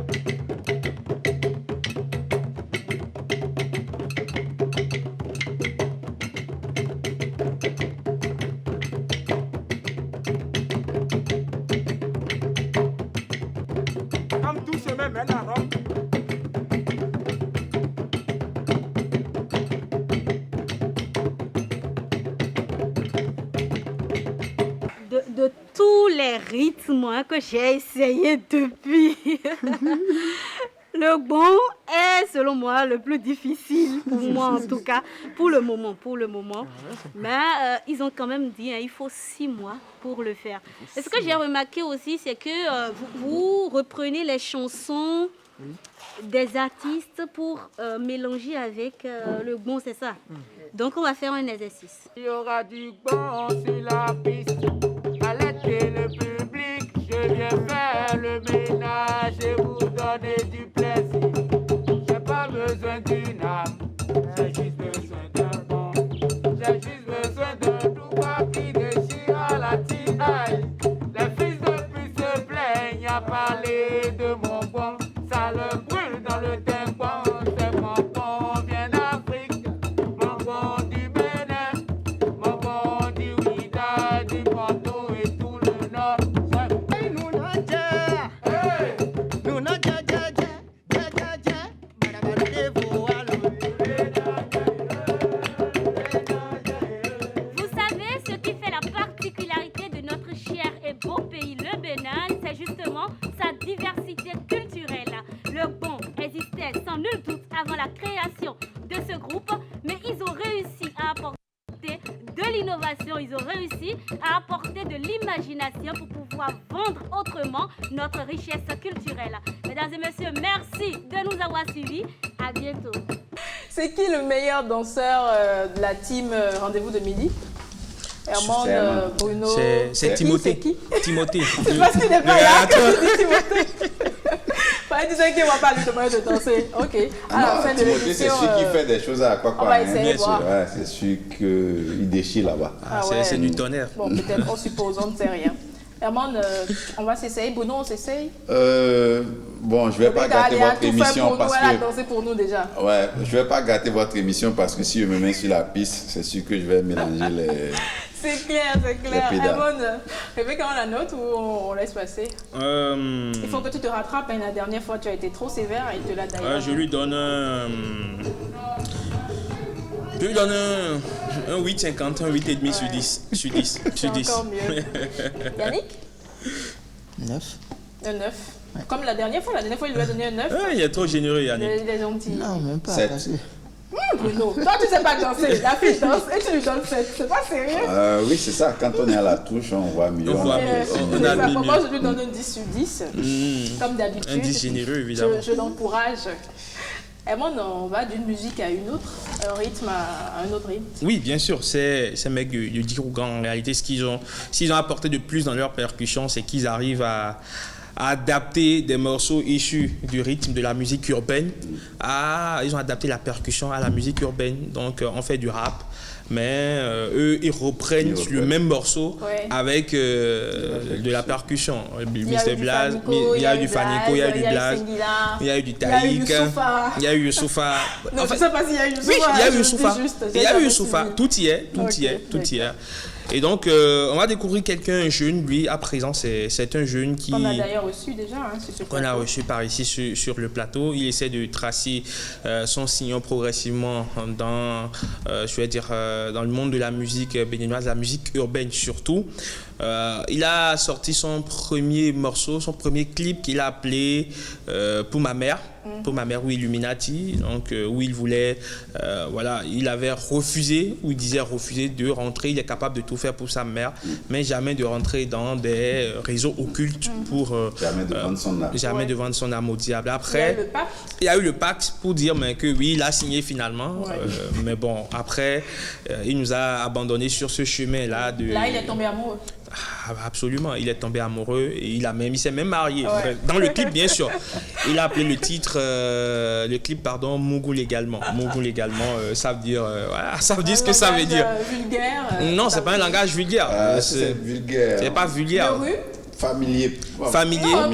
De tous les rythmes que j'ai essayé depuis, le gong est selon moi le plus difficile pour moi en tout cas, pour le moment. Mais ils ont quand même dit il faut 6 mois pour le faire. Et ce que j'ai remarqué aussi, c'est que vous reprenez les chansons des artistes pour mélanger avec le gong, c'est ça? Donc on va faire un exercice. Il y aura du gong sur la piste. Alertez le public, je viens faire le ménage et vous donner du plaisir. J'ai pas besoin d'une âme, j'ai juste besoin d'un gong. J'ai juste besoin d'un douba qui déchire à la tinaille. Les fils de pute se plaignent à parler de mon gong. Ça le brûle dans le tympan, c'est mon gong vient d'Afrique. Mon gong du Bénin, mon gong du Ouida, du Porto et tout le nord. Vous savez ce qui fait la particularité de notre cher et beau pays, le Bénin, c'est justement sa diversité culturelle. Le gong existait sans nul doute avant la création de ce groupe, mais ils ont réussi à apporter de l'innovation, ils ont réussi à apporter de l'imagination pour pouvoir vendre autrement notre richesse culturelle. Mesdames et messieurs, merci de nous avoir suivis. À bientôt. C'est qui le meilleur danseur de la team Rendez-vous de midi? Herman, Bruno. C'est Timothée. C'est qui? Timothée. C'est parce qu'il n'est pas là que je dis Timothée. Fallait dire qu'il ne va pas lui demander de danser. Ok. Non, Timothée, c'est celui qui fait des choses à quoi. On va essayer de voir. Ouais, c'est celui qu'il déchire là-bas. Ouais. C'est du tonnerre. Bon, peut-être en supposant, on ne sait rien. Herman, on va s'essayer. Bruno, on s'essaye? Bon, je ne vais pas gâter votre émission parce que... Elle a dansé pour nous déjà. Ouais, je ne vais pas gâter votre émission parce que si je me mets sur la piste, c'est sûr que je vais mélanger les... C'est clair, c'est clair. Hermon, Rebecca, on la note ou on laisse passer? Il faut que tu te rattrapes. Hein. La dernière fois, tu as été trop sévère et te l'a d'ailleurs. Je lui donne Je lui donne un 8,50, un 8,5 sur 10. Sur 10. Sur 10. Encore mieux. Yannick? 9. Un 9. Ouais. Comme la dernière fois, il lui a donné un 9. Il est trop généreux, Yannick. Il est gentil. Non, même pas. 7. Bruno, toi tu sais pas danser, la fille danse et tu lui donnes 7, c'est pas sérieux? Oui, c'est ça, quand on est à la touche, on voit mieux. On voit mieux. Moi je lui donne un 10 sur 10, comme d'habitude. Un 10 généreux, évidemment. Je l'encourage. Et moi, on va d'une musique à une autre, un rythme à un autre rythme. Oui, bien sûr, ces mecs de Dirougan, en réalité, s'ils ont apporté de plus dans leur percussion, c'est qu'ils arrivent à adapter des morceaux issus du rythme de la musique urbaine. Ils ont adapté la percussion à la musique urbaine. Donc, on fait du rap, mais eux, ils reprennent le même morceau avec de la percussion. Mr. Blaze, il y a eu du Fanico, il y a eu du Blaze, il y a eu du Taïk, il y a eu Youssoufa. Non, je ne sais pas s'il y a eu Youssoufa. Oui, il y a eu Youssoufa. Il y a eu Youssoufa. Tout y est. Et donc, on va découvrir quelqu'un jeune. Lui, à présent, c'est un jeune qui... On a d'ailleurs reçu déjà sur ce plateau. On a reçu par ici sur le plateau. Il essaie de tracer son sillon progressivement dans le monde de la musique béninoise, la musique urbaine surtout. Il a sorti son premier morceau, son premier clip qu'il a appelé Pour ma mère. Pour ma mère ou Illuminati, donc où il voulait, il avait refusé, ou il disait refuser de rentrer, il est capable de tout faire pour sa mère, mais jamais de rentrer dans des réseaux occultes pour... jamais de vendre son âme au diable. Après, il y a eu le pacte pour dire que oui, il a signé finalement, mais bon, après, il nous a abandonnés sur ce chemin-là. Là, il est tombé amoureux. Absolument, il est tombé amoureux et il s'est même marié. Dans le clip, bien sûr. Il a appelé le clip, Mougou légalement. Mougou légalement, ça veut dire, ça veut dire ce que ça veut dire. Vulgaire. Non, c'est pas un langage vulgaire. C'est vulgaire. C'est pas vulgaire. De rue? Familier.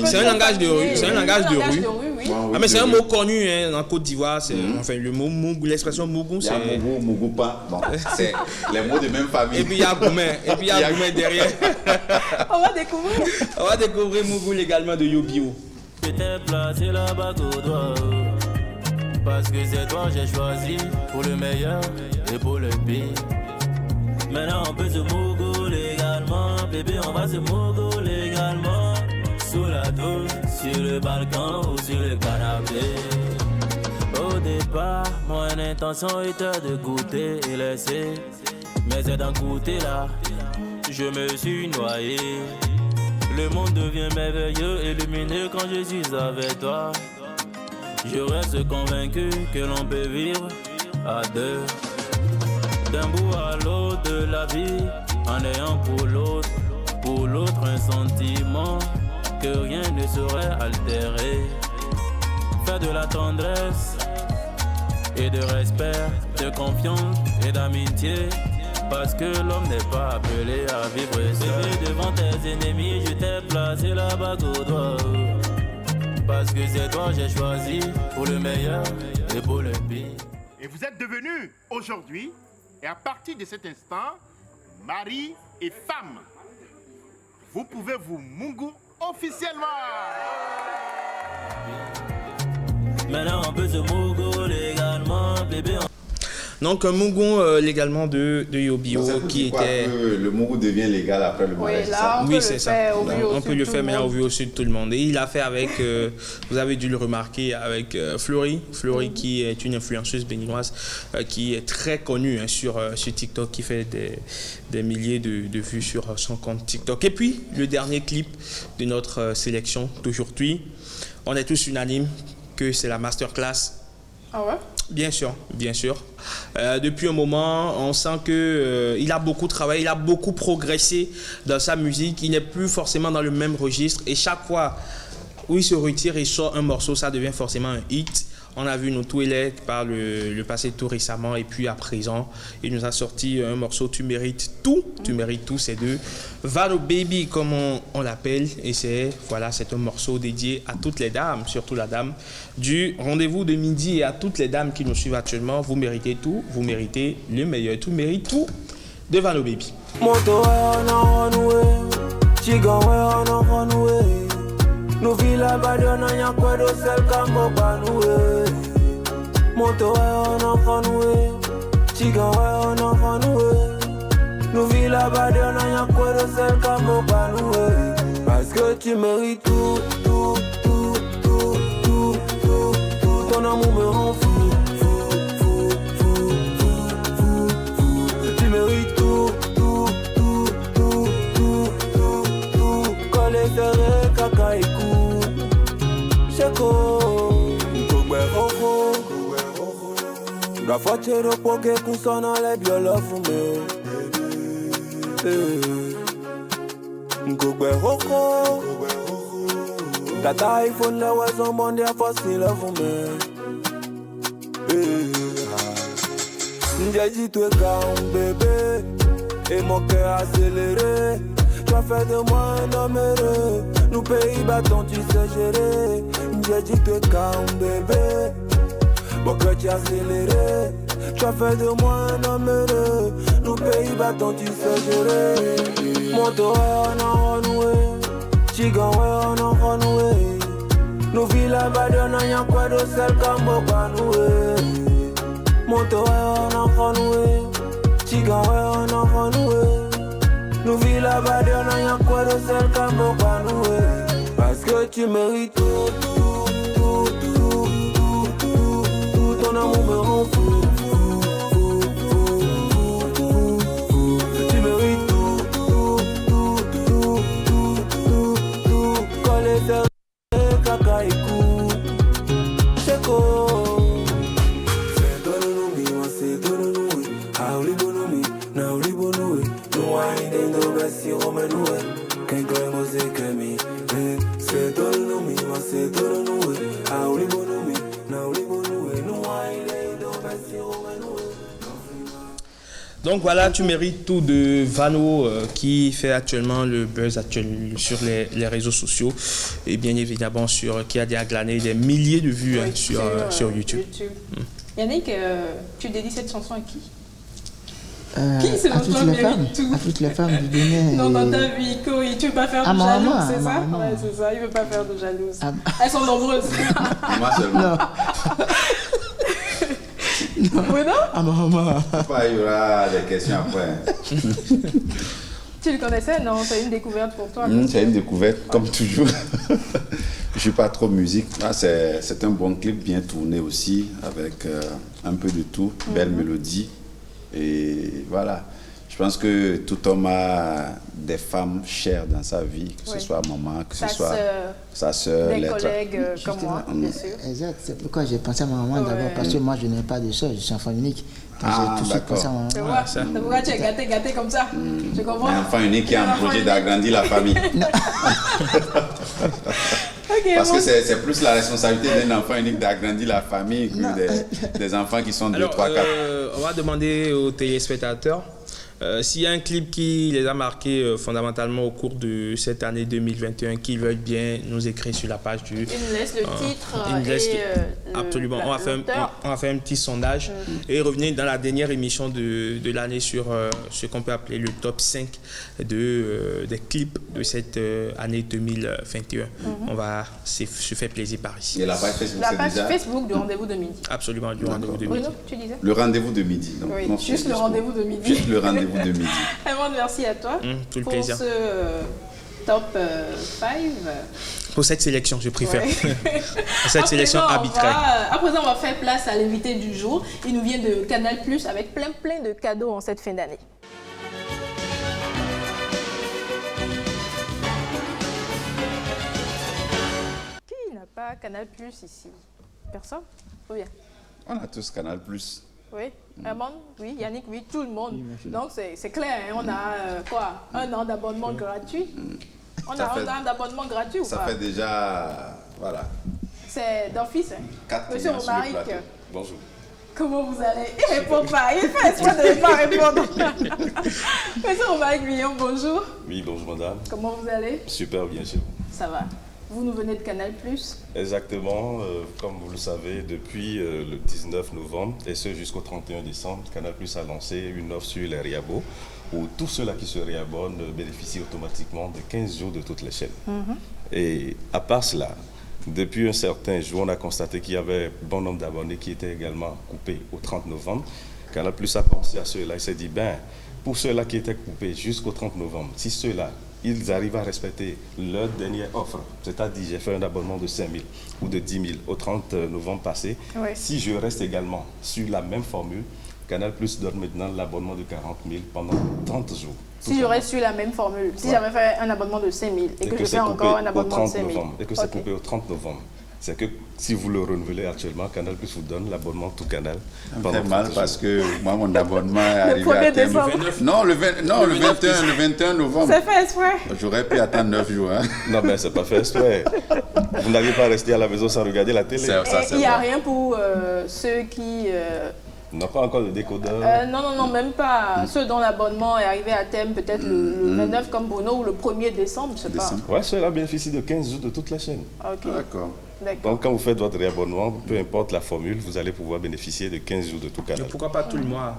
C'est un langage de rue. C'est un langage de rue. Mais c'est un mot connu en Côte d'Ivoire. Enfin, le mot Mougou, l'expression Mougou, c'est... Il y a Mougou, Mougou pas. Bon, c'est les mots de même famille. Et puis il y a Goumé. Derrière. On va découvrir Mougou légalement de Yobio. Je t'ai placé là-bas au doigt, parce que c'est toi j'ai choisi pour le meilleur et pour le pire. Maintenant on peut se Mougou légalement, bébé on va se Mougou légalement. Sous la douche, sur le balcon ou sur le canapé. Au départ, mon intention était de goûter et laisser, mais c'est d'un goûter là, je me suis noyé. Le monde devient merveilleux et lumineux quand je suis avec toi. Je reste convaincu que l'on peut vivre à deux. D'un bout à l'autre de la vie, en ayant pour l'autre un sentiment que rien ne saurait altérer. Faire de la tendresse et de respect, de confiance et d'amitié. Parce que l'homme n'est pas appelé à vivre seul. Devant tes ennemis, je t'ai placé la bague au doigt. Parce que c'est toi j'ai choisi pour le meilleur et pour le pire. Et vous êtes devenus aujourd'hui, et à partir de cet instant, mari et femme. Vous pouvez vous Mougou officiellement. Maintenant on peut se Mougou légalement, bébé. Donc un Mougou légalement de Yobio qui était... Le Mougou devient légal après le mariage. Oui, c'est ça. On peut le faire maintenant au vu au sud de tout le monde. Et il a fait avec, vous avez dû le remarquer, avec Florie qui est une influenceuse béninoise qui est très connue sur TikTok, qui fait des milliers de vues sur son compte TikTok. Et puis, le dernier clip de notre sélection d'aujourd'hui, on est tous unanimes que c'est la masterclass. Ah ouais? Bien sûr, bien sûr. Depuis un moment, on sent qu'il a beaucoup travaillé, il a beaucoup progressé dans sa musique. Il n'est plus forcément dans le même registre. Et chaque fois où il se retire et sort un morceau, ça devient forcément un hit. On a vu nos Touélec par le passé tout récemment et puis à présent, il nous a sorti un morceau Tu mérites tout, c'est de Valo Baby comme on l'appelle, et c'est un morceau dédié à toutes les dames, surtout la dame du rendez-vous de midi, et à toutes les dames qui nous suivent actuellement. Vous méritez tout, vous méritez le meilleur, tout mérite tout de Valo Baby. Moto on a renoué, Chigan on a renoué. Nous vivons là-bas, on a quoi de sel comme on va noué. Moto on a renoué, Chigan on a renoué. Nous vivons là-bas, on a quoi de sel comme on va noué. Parce que tu mérites tout, tout, tout, tout, tout, tout, tout. Ton amour me rend fou. Tu mérites tout, tout, tout, tout, tout, tout, tout. Quand les serrés, caca et cou. Cheko, Kogbe Roko. La voiture de poké poussant dans les biolos fumés. Kogbe Roko. Tata iPhone, la ouais, son monde est facile à fumer. J'ai dit toi quand bébé et mon cœur accéléré. Tu as fait de moi un homme heureux. Nous pays battons tu sais gérer. J'ai dit toi quand bébé mon cœur tu as accéléré. Tu as fait de moi un homme heureux. Nous pays battons tu sais gérer. Mon toit on a renoué, Chigan on a renoué. Nous vivons là-bas on a quoi de sel comme on va nouer. Moto on a renoué, Chigan on a renoué. Nous vivons là-bas, on a quoi de sel comme on va nouer. Parce que tu mérites tout, tout, tout, tout, tout, tout, tout. Ton amour me rend fou. Tu mérites tout, tout, tout, tout, tout, tout, tout. Quand les serrés, caca et cou. Cheko. Donc voilà, tu mérites tout de Vano qui fait actuellement le buzz sur les réseaux sociaux et bien évidemment qui a déjà glané des milliers de vues sur YouTube. Yannick, tu dédies cette chanson à qui? Qui selon toi mérite tout? À toutes les femmes du Bénin. Non, dans ta vie, Koï, tu ne veux pas faire de jalouse, c'est ça? Ouais, c'est ça, il ne veut pas faire de jalouse. Elles sont nombreuses. Moi seulement. Non. Oui, non? À ma maman. Il y aura des questions après. Tu le connaissais? Non, c'est une découverte pour toi. C'est une découverte, comme toujours. Je ne suis pas trop musique. Ah, c'est un bon clip, bien tourné aussi, avec un peu de tout, belle mélodie. Et voilà, je pense que tout homme a des femmes chères dans sa vie, que ce soit maman, que ce soit sa soeur, des collègues comme moi, bien sûr. Exact, c'est pourquoi j'ai pensé à ma maman d'abord, parce que moi je n'ai pas de soeur, je suis enfant unique. Donc j'ai tout de suite pensé à ma maman. Tu vois, c'est pourquoi tu es gâté comme ça. Tu comprends? Un enfant unique qui a un projet d'agrandir la famille. Okay, parce que c'est plus la responsabilité d'un enfant unique d'agrandir la famille que des enfants qui sont 2, 3, 4. On va demander aux téléspectateurs s'il y a un clip qui les a marqués fondamentalement au cours de cette année 2021, qu'ils veulent bien nous écrire sur la page du... Ils nous laissent le titre absolument. On va faire un petit sondage et revenir dans la dernière émission de l'année sur ce qu'on peut appeler le top 5 des clips de cette année 2021. On va se faire plaisir par ici. Et la page Facebook, la page Facebook du rendez-vous de midi. Absolument, du rendez-vous de midi. Bruno, tu disais? Le rendez-vous de midi. Donc, oui, juste le rendez-vous de midi. Juste le rendez-vous de midi. Raymond, merci à toi tout le pour plaisir. ce top 5. Pour cette sélection, je préfère. Pour cette sélection arbitraire. À présent, on va faire place à l'invité du jour. Il nous vient de Canal+, avec plein de cadeaux en cette fin d'année. Qui n'a pas Canal+ ici? Personne? Ou bien? On a tous Canal+. Oui, Herman, oui, Yannick, oui, tout le monde. Donc c'est clair, hein, on a quoi? Un an d'abonnement gratuit. On a un an d'abonnement gratuit ou pas? Ça fait déjà, voilà. C'est d'office, hein. 4 Monsieur Romaric. Bonjour. Comment vous allez? Il ne répond pas, il fait exprès de ne pas répondre. Monsieur Romaric Guillaume, bonjour. Oui, bonjour madame. Comment vous allez? Super, bien sûr. Ça va. Vous nous venez de Canal+. Exactement, comme vous le savez, depuis le 19 novembre et ce jusqu'au 31 décembre, Canal+ a lancé une offre sur les réabos où tous ceux-là qui se réabonnent bénéficient automatiquement de 15 jours de toutes les chaînes. Et à part cela, depuis un certain jour, on a constaté qu'il y avait bon nombre d'abonnés qui étaient également coupés au 30 novembre. Canal+ a pensé à ceux-là, il s'est dit, pour ceux-là qui étaient coupés jusqu'au 30 novembre, si ceux-là, ils arrivent à respecter leur dernière offre, c'est-à-dire j'ai fait un abonnement de 5 000 ou de 10 000 au 30 novembre passé, si je reste également sur la même formule, Canal+ donne maintenant l'abonnement de 40 000 pendant 30 jours. Si je reste sur la même formule, si j'avais fait un abonnement de 5 000 et que je fais encore un abonnement de 5 000. Et que c'est coupé au 30 novembre. C'est que si vous le renouvelez actuellement, Canal+ vous donne l'abonnement tout canal. C'est mal parce que moi, mon abonnement est arrivé à terme. Non, le 21 novembre. C'est fait exprès. J'aurais pu attendre 9 jours. Hein. Non, mais c'est pas fait exprès. Vous n'arrivez pas à rester à la maison sans regarder la télé. Il n'y a rien pour ceux qui... Non, pas encore de décodeur. Non, même pas. Ceux dont l'abonnement est arrivé à terme, peut-être le 29 comme Bruno ou le 1er décembre, je sais pas. Ouais, ceux-là bénéficient de 15 jours de toute la chaîne. Ok. D'accord. Donc, quand vous faites votre réabonnement, peu importe la formule, vous allez pouvoir bénéficier de 15 jours de tout canal. Et pourquoi pas tout le mois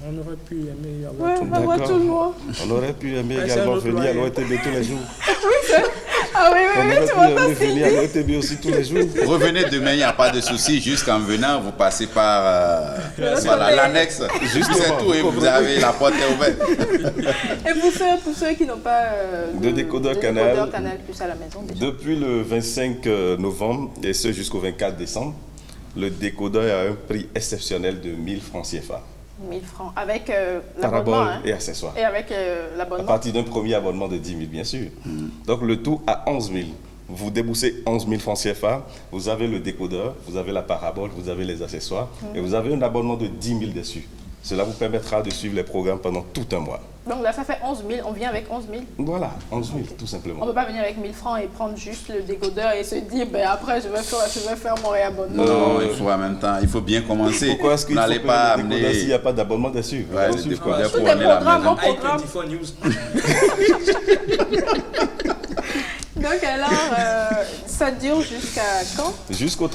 on aurait pu aimer avoir tout le mois. On aurait pu aimer également venir à l'ORTB tous les jours. Tu m'entends venir à l'ORTB aussi tous les jours. Revenez demain, il n'y a pas de souci. Jusqu'en venant, vous passez par l'annexe. C'est tout et vous avez la porte est ouverte. Et pour ceux qui n'ont pas de décodeur Canal+, à la maison déjà. Depuis le 25 novembre et ce jusqu'au 24 décembre, le décodeur a un prix exceptionnel de 1 000 francs CFA. 1 000 francs, avec Parabole l'abonnement. et accessoires. Et avec l'abonnement. À partir d'un premier abonnement de 10 000, bien sûr. Donc le tout à 11 000. Vous déboussez 11 000 francs CFA, vous avez le décodeur, vous avez la parabole, vous avez les accessoires et vous avez un abonnement de 10 000 dessus. Cela vous permettra de suivre les programmes pendant tout un mois. Donc là, ça fait 11 000, on vient avec 11 000. Voilà, 11 000, tout simplement. On ne peut pas venir avec 1 000 francs et prendre juste le décodeur et se dire, après, je vais faire mon réabonnement. Non, il faut en même temps, il faut bien commencer. Pourquoi est-ce qu'il faut n'allez pas le décodeur s'il n'y a pas d'abonnement dessus? Le décodeur pour amener la maison. Donc alors, ça dure jusqu'à quand? Jusqu'au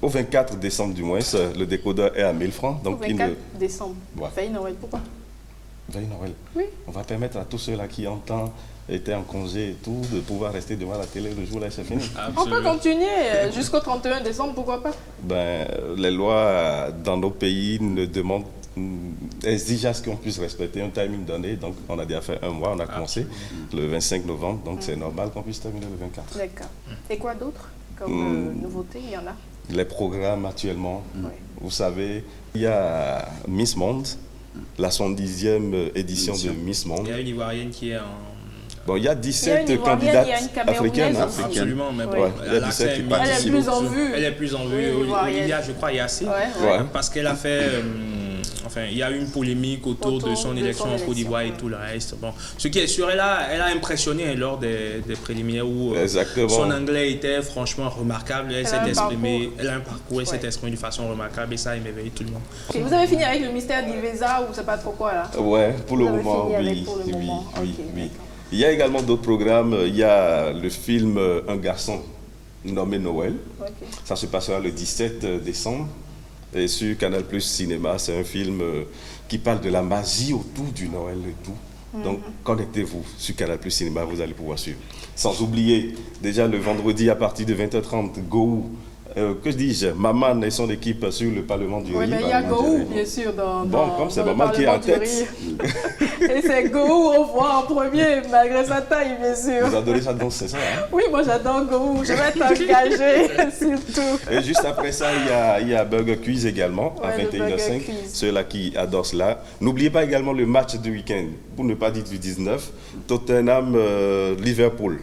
24 décembre du moins, le décodeur est à 1 000 francs. Donc au 24 décembre. Veille Noël, pourquoi? Veille Noël. Oui. On va permettre à tous ceux-là qui en temps étaient en congé et tout, de pouvoir rester devant la télé le jour là, c'est fini. Absolument. On peut continuer jusqu'au 31 décembre, pourquoi pas? Les lois dans nos pays ne demandent, exigent à ce qu'on puisse respecter un timing donné. Donc on a déjà fait un mois, on a commencé le 25 novembre, donc c'est normal qu'on puisse terminer le 24. D'accord. Et quoi d'autre comme nouveauté, il y en a? Les programmes actuellement, vous savez, il y a Miss Monde, la 70e édition de Miss Monde. Il y a une Ivoirienne qui est en... Bon, il y a 17 candidates africaines. Absolument, mais bon, il y a 17 qui participent. Elle est plus en vue. Elle est plus en vue. Olivia, je crois, est assez. Parce qu'elle a fait... il y a eu une polémique autour de son élection en Côte d'Ivoire et tout le reste. Bon, ce qui est sûr, elle a impressionné lors des préliminaires où son anglais était franchement remarquable. Elle s'est exprimée, elle a un parcours, elle s'est exprimée de façon remarquable et ça a émerveillé tout le monde. Okay. Vous avez fini avec le mystère d'Iveza ou c'est pas trop quoi là? Ouais, pour le moment, oui. Il y a également d'autres programmes. Il y a le film Un garçon nommé Noël. Ça se passera le 17 décembre. Et sur Canal+ Cinéma, c'est un film qui parle de la magie autour du Noël et tout. Donc, connectez-vous sur Canal+ Cinéma, vous allez pouvoir suivre. Sans oublier, déjà le vendredi à partir de 20h30, Go, que dis-je, Maman et son équipe sur le Parlement du Riz. Oui, mais il y a Go, bien sûr, comme c'est Maman qui est en tête. Et c'est Go, on voit en premier, malgré sa taille, bien sûr. Vous adorez sa danse, c'est ça? Oui, moi j'adore Go, je vais t'engager, surtout. Et juste après ça, il y a Burger Quiz également, à 21h05, ceux-là qui adorent cela. N'oubliez pas également le match du week-end, pour ne pas dire du 19, Tottenham-Liverpool.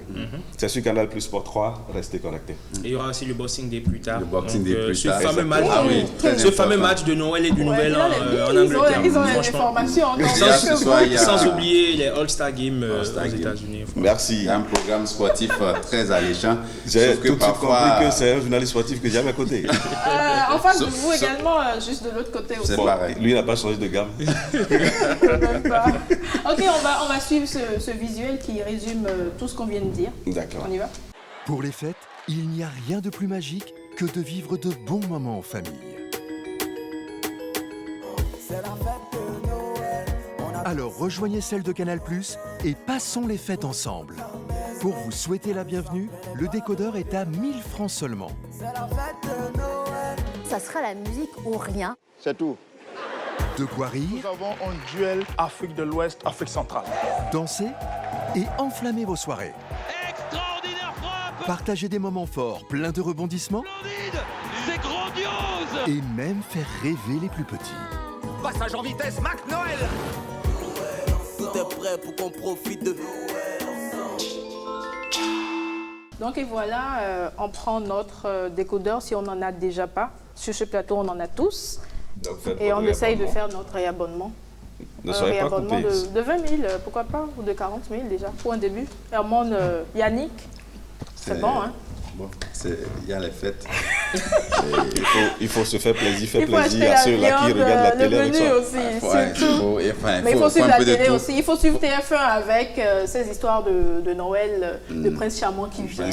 C'est sur Canal+ Sport 3, restez connectés. Et il y aura aussi le boxing des plus tard. Le Boxing Day plus ce tard. fameux match, Ce fameux match de Noël et du Nouvel An en Angleterre. Ils ont les formations sans oublier les All-Star Games aux États-Unis. Merci. Un programme sportif très alléchant. J'ai tout de suite compris que c'est un journaliste sportif que j'ai à mes côtés. En face de vous également, juste de l'autre côté aussi. C'est pareil. Lui, il n'a pas changé de gamme. Même pas. Ok, on va suivre ce visuel qui résume tout ce qu'on vient de dire. D'accord. On y va? Pour les fêtes, il n'y a rien de plus magique que de vivre de bons moments en famille. Alors rejoignez celle de Canal+ et passons les fêtes ensemble. Pour vous souhaiter la bienvenue, le décodeur est à 1000 francs seulement. Ça sera la musique ou rien. C'est tout. De quoi rire. Nous avons un duel Afrique de l'Ouest, Afrique centrale. Danser et enflammer vos soirées. Extraordinaire frappe. Partager des moments forts, pleins de rebondissements. Splendide. C'est grandiose. Et même faire rêver les plus petits. Passage en vitesse, Mac Noël. Tout est prêt pour qu'on profite de... Donc et voilà, on prend notre décodeur si on n'en a déjà pas. Sur ce plateau, on en a tous. Donc, et on essaye de faire notre réabonnement. Ne soyez pas coupés. De 20 000, pourquoi pas, ou de 40 000 déjà, pour un début. Hermone, Yannick, c'est bon, hein? Bon, il y a les fêtes. Il faut se faire plaisir, plaisir à ceux-là qui regardent la télé avec soi. Aussi, mais il faut suivre la télé aussi. Il faut suivre TF1 avec ces histoires de Noël, de Prince Charmant qui vient.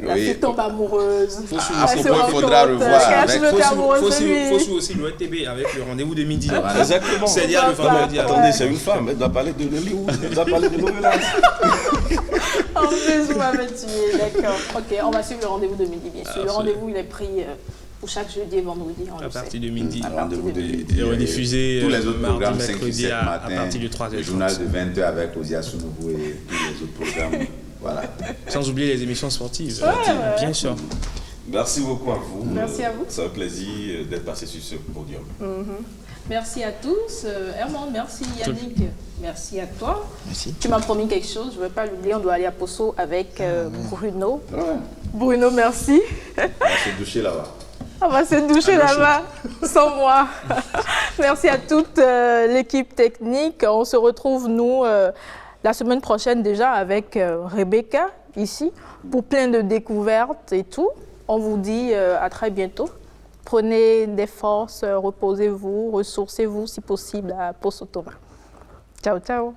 La fille tombe amoureuse. Il faudra revoir avec. Il faut suivre aussi le TB avec le rendez-vous de midi. Exactement. C'est-à-dire le vendredi. Attendez, c'est une femme, elle doit parler de Hollywood, elle doit parler de novelas. En plus, vous m'avez tué, d'accord. Ok, on va suivre le rendez-vous de midi, bien sûr. Le rendez-vous, il est pris pour chaque jeudi et vendredi. À partir de midi. Et rediffusé tous les autres programmes, mardi, 5 et mercredi 7 à matin, partir de 3h30. Le journal de 20h avec Osia Sounoubou et tous les autres programmes. Voilà. Sans oublier les émissions sportives, bien sûr. Merci beaucoup à vous. Merci à vous. C'est un plaisir d'être passé sur ce podium. Merci à tous. Hermone, merci. Yannick, merci à toi. Merci. Tu m'as promis quelque chose, je ne vais pas l'oublier. On doit aller à Posso avec Bruno. Ouais. Bruno, merci. On va se doucher là-bas. On va se doucher là-bas, sans moi. Merci à toute l'équipe technique. On se retrouve, nous, la semaine prochaine déjà avec Rebecca, ici, pour plein de découvertes et tout. On vous dit à très bientôt. Prenez des forces, reposez-vous, ressourcez-vous si possible à Posso Thomas. Ciao, ciao.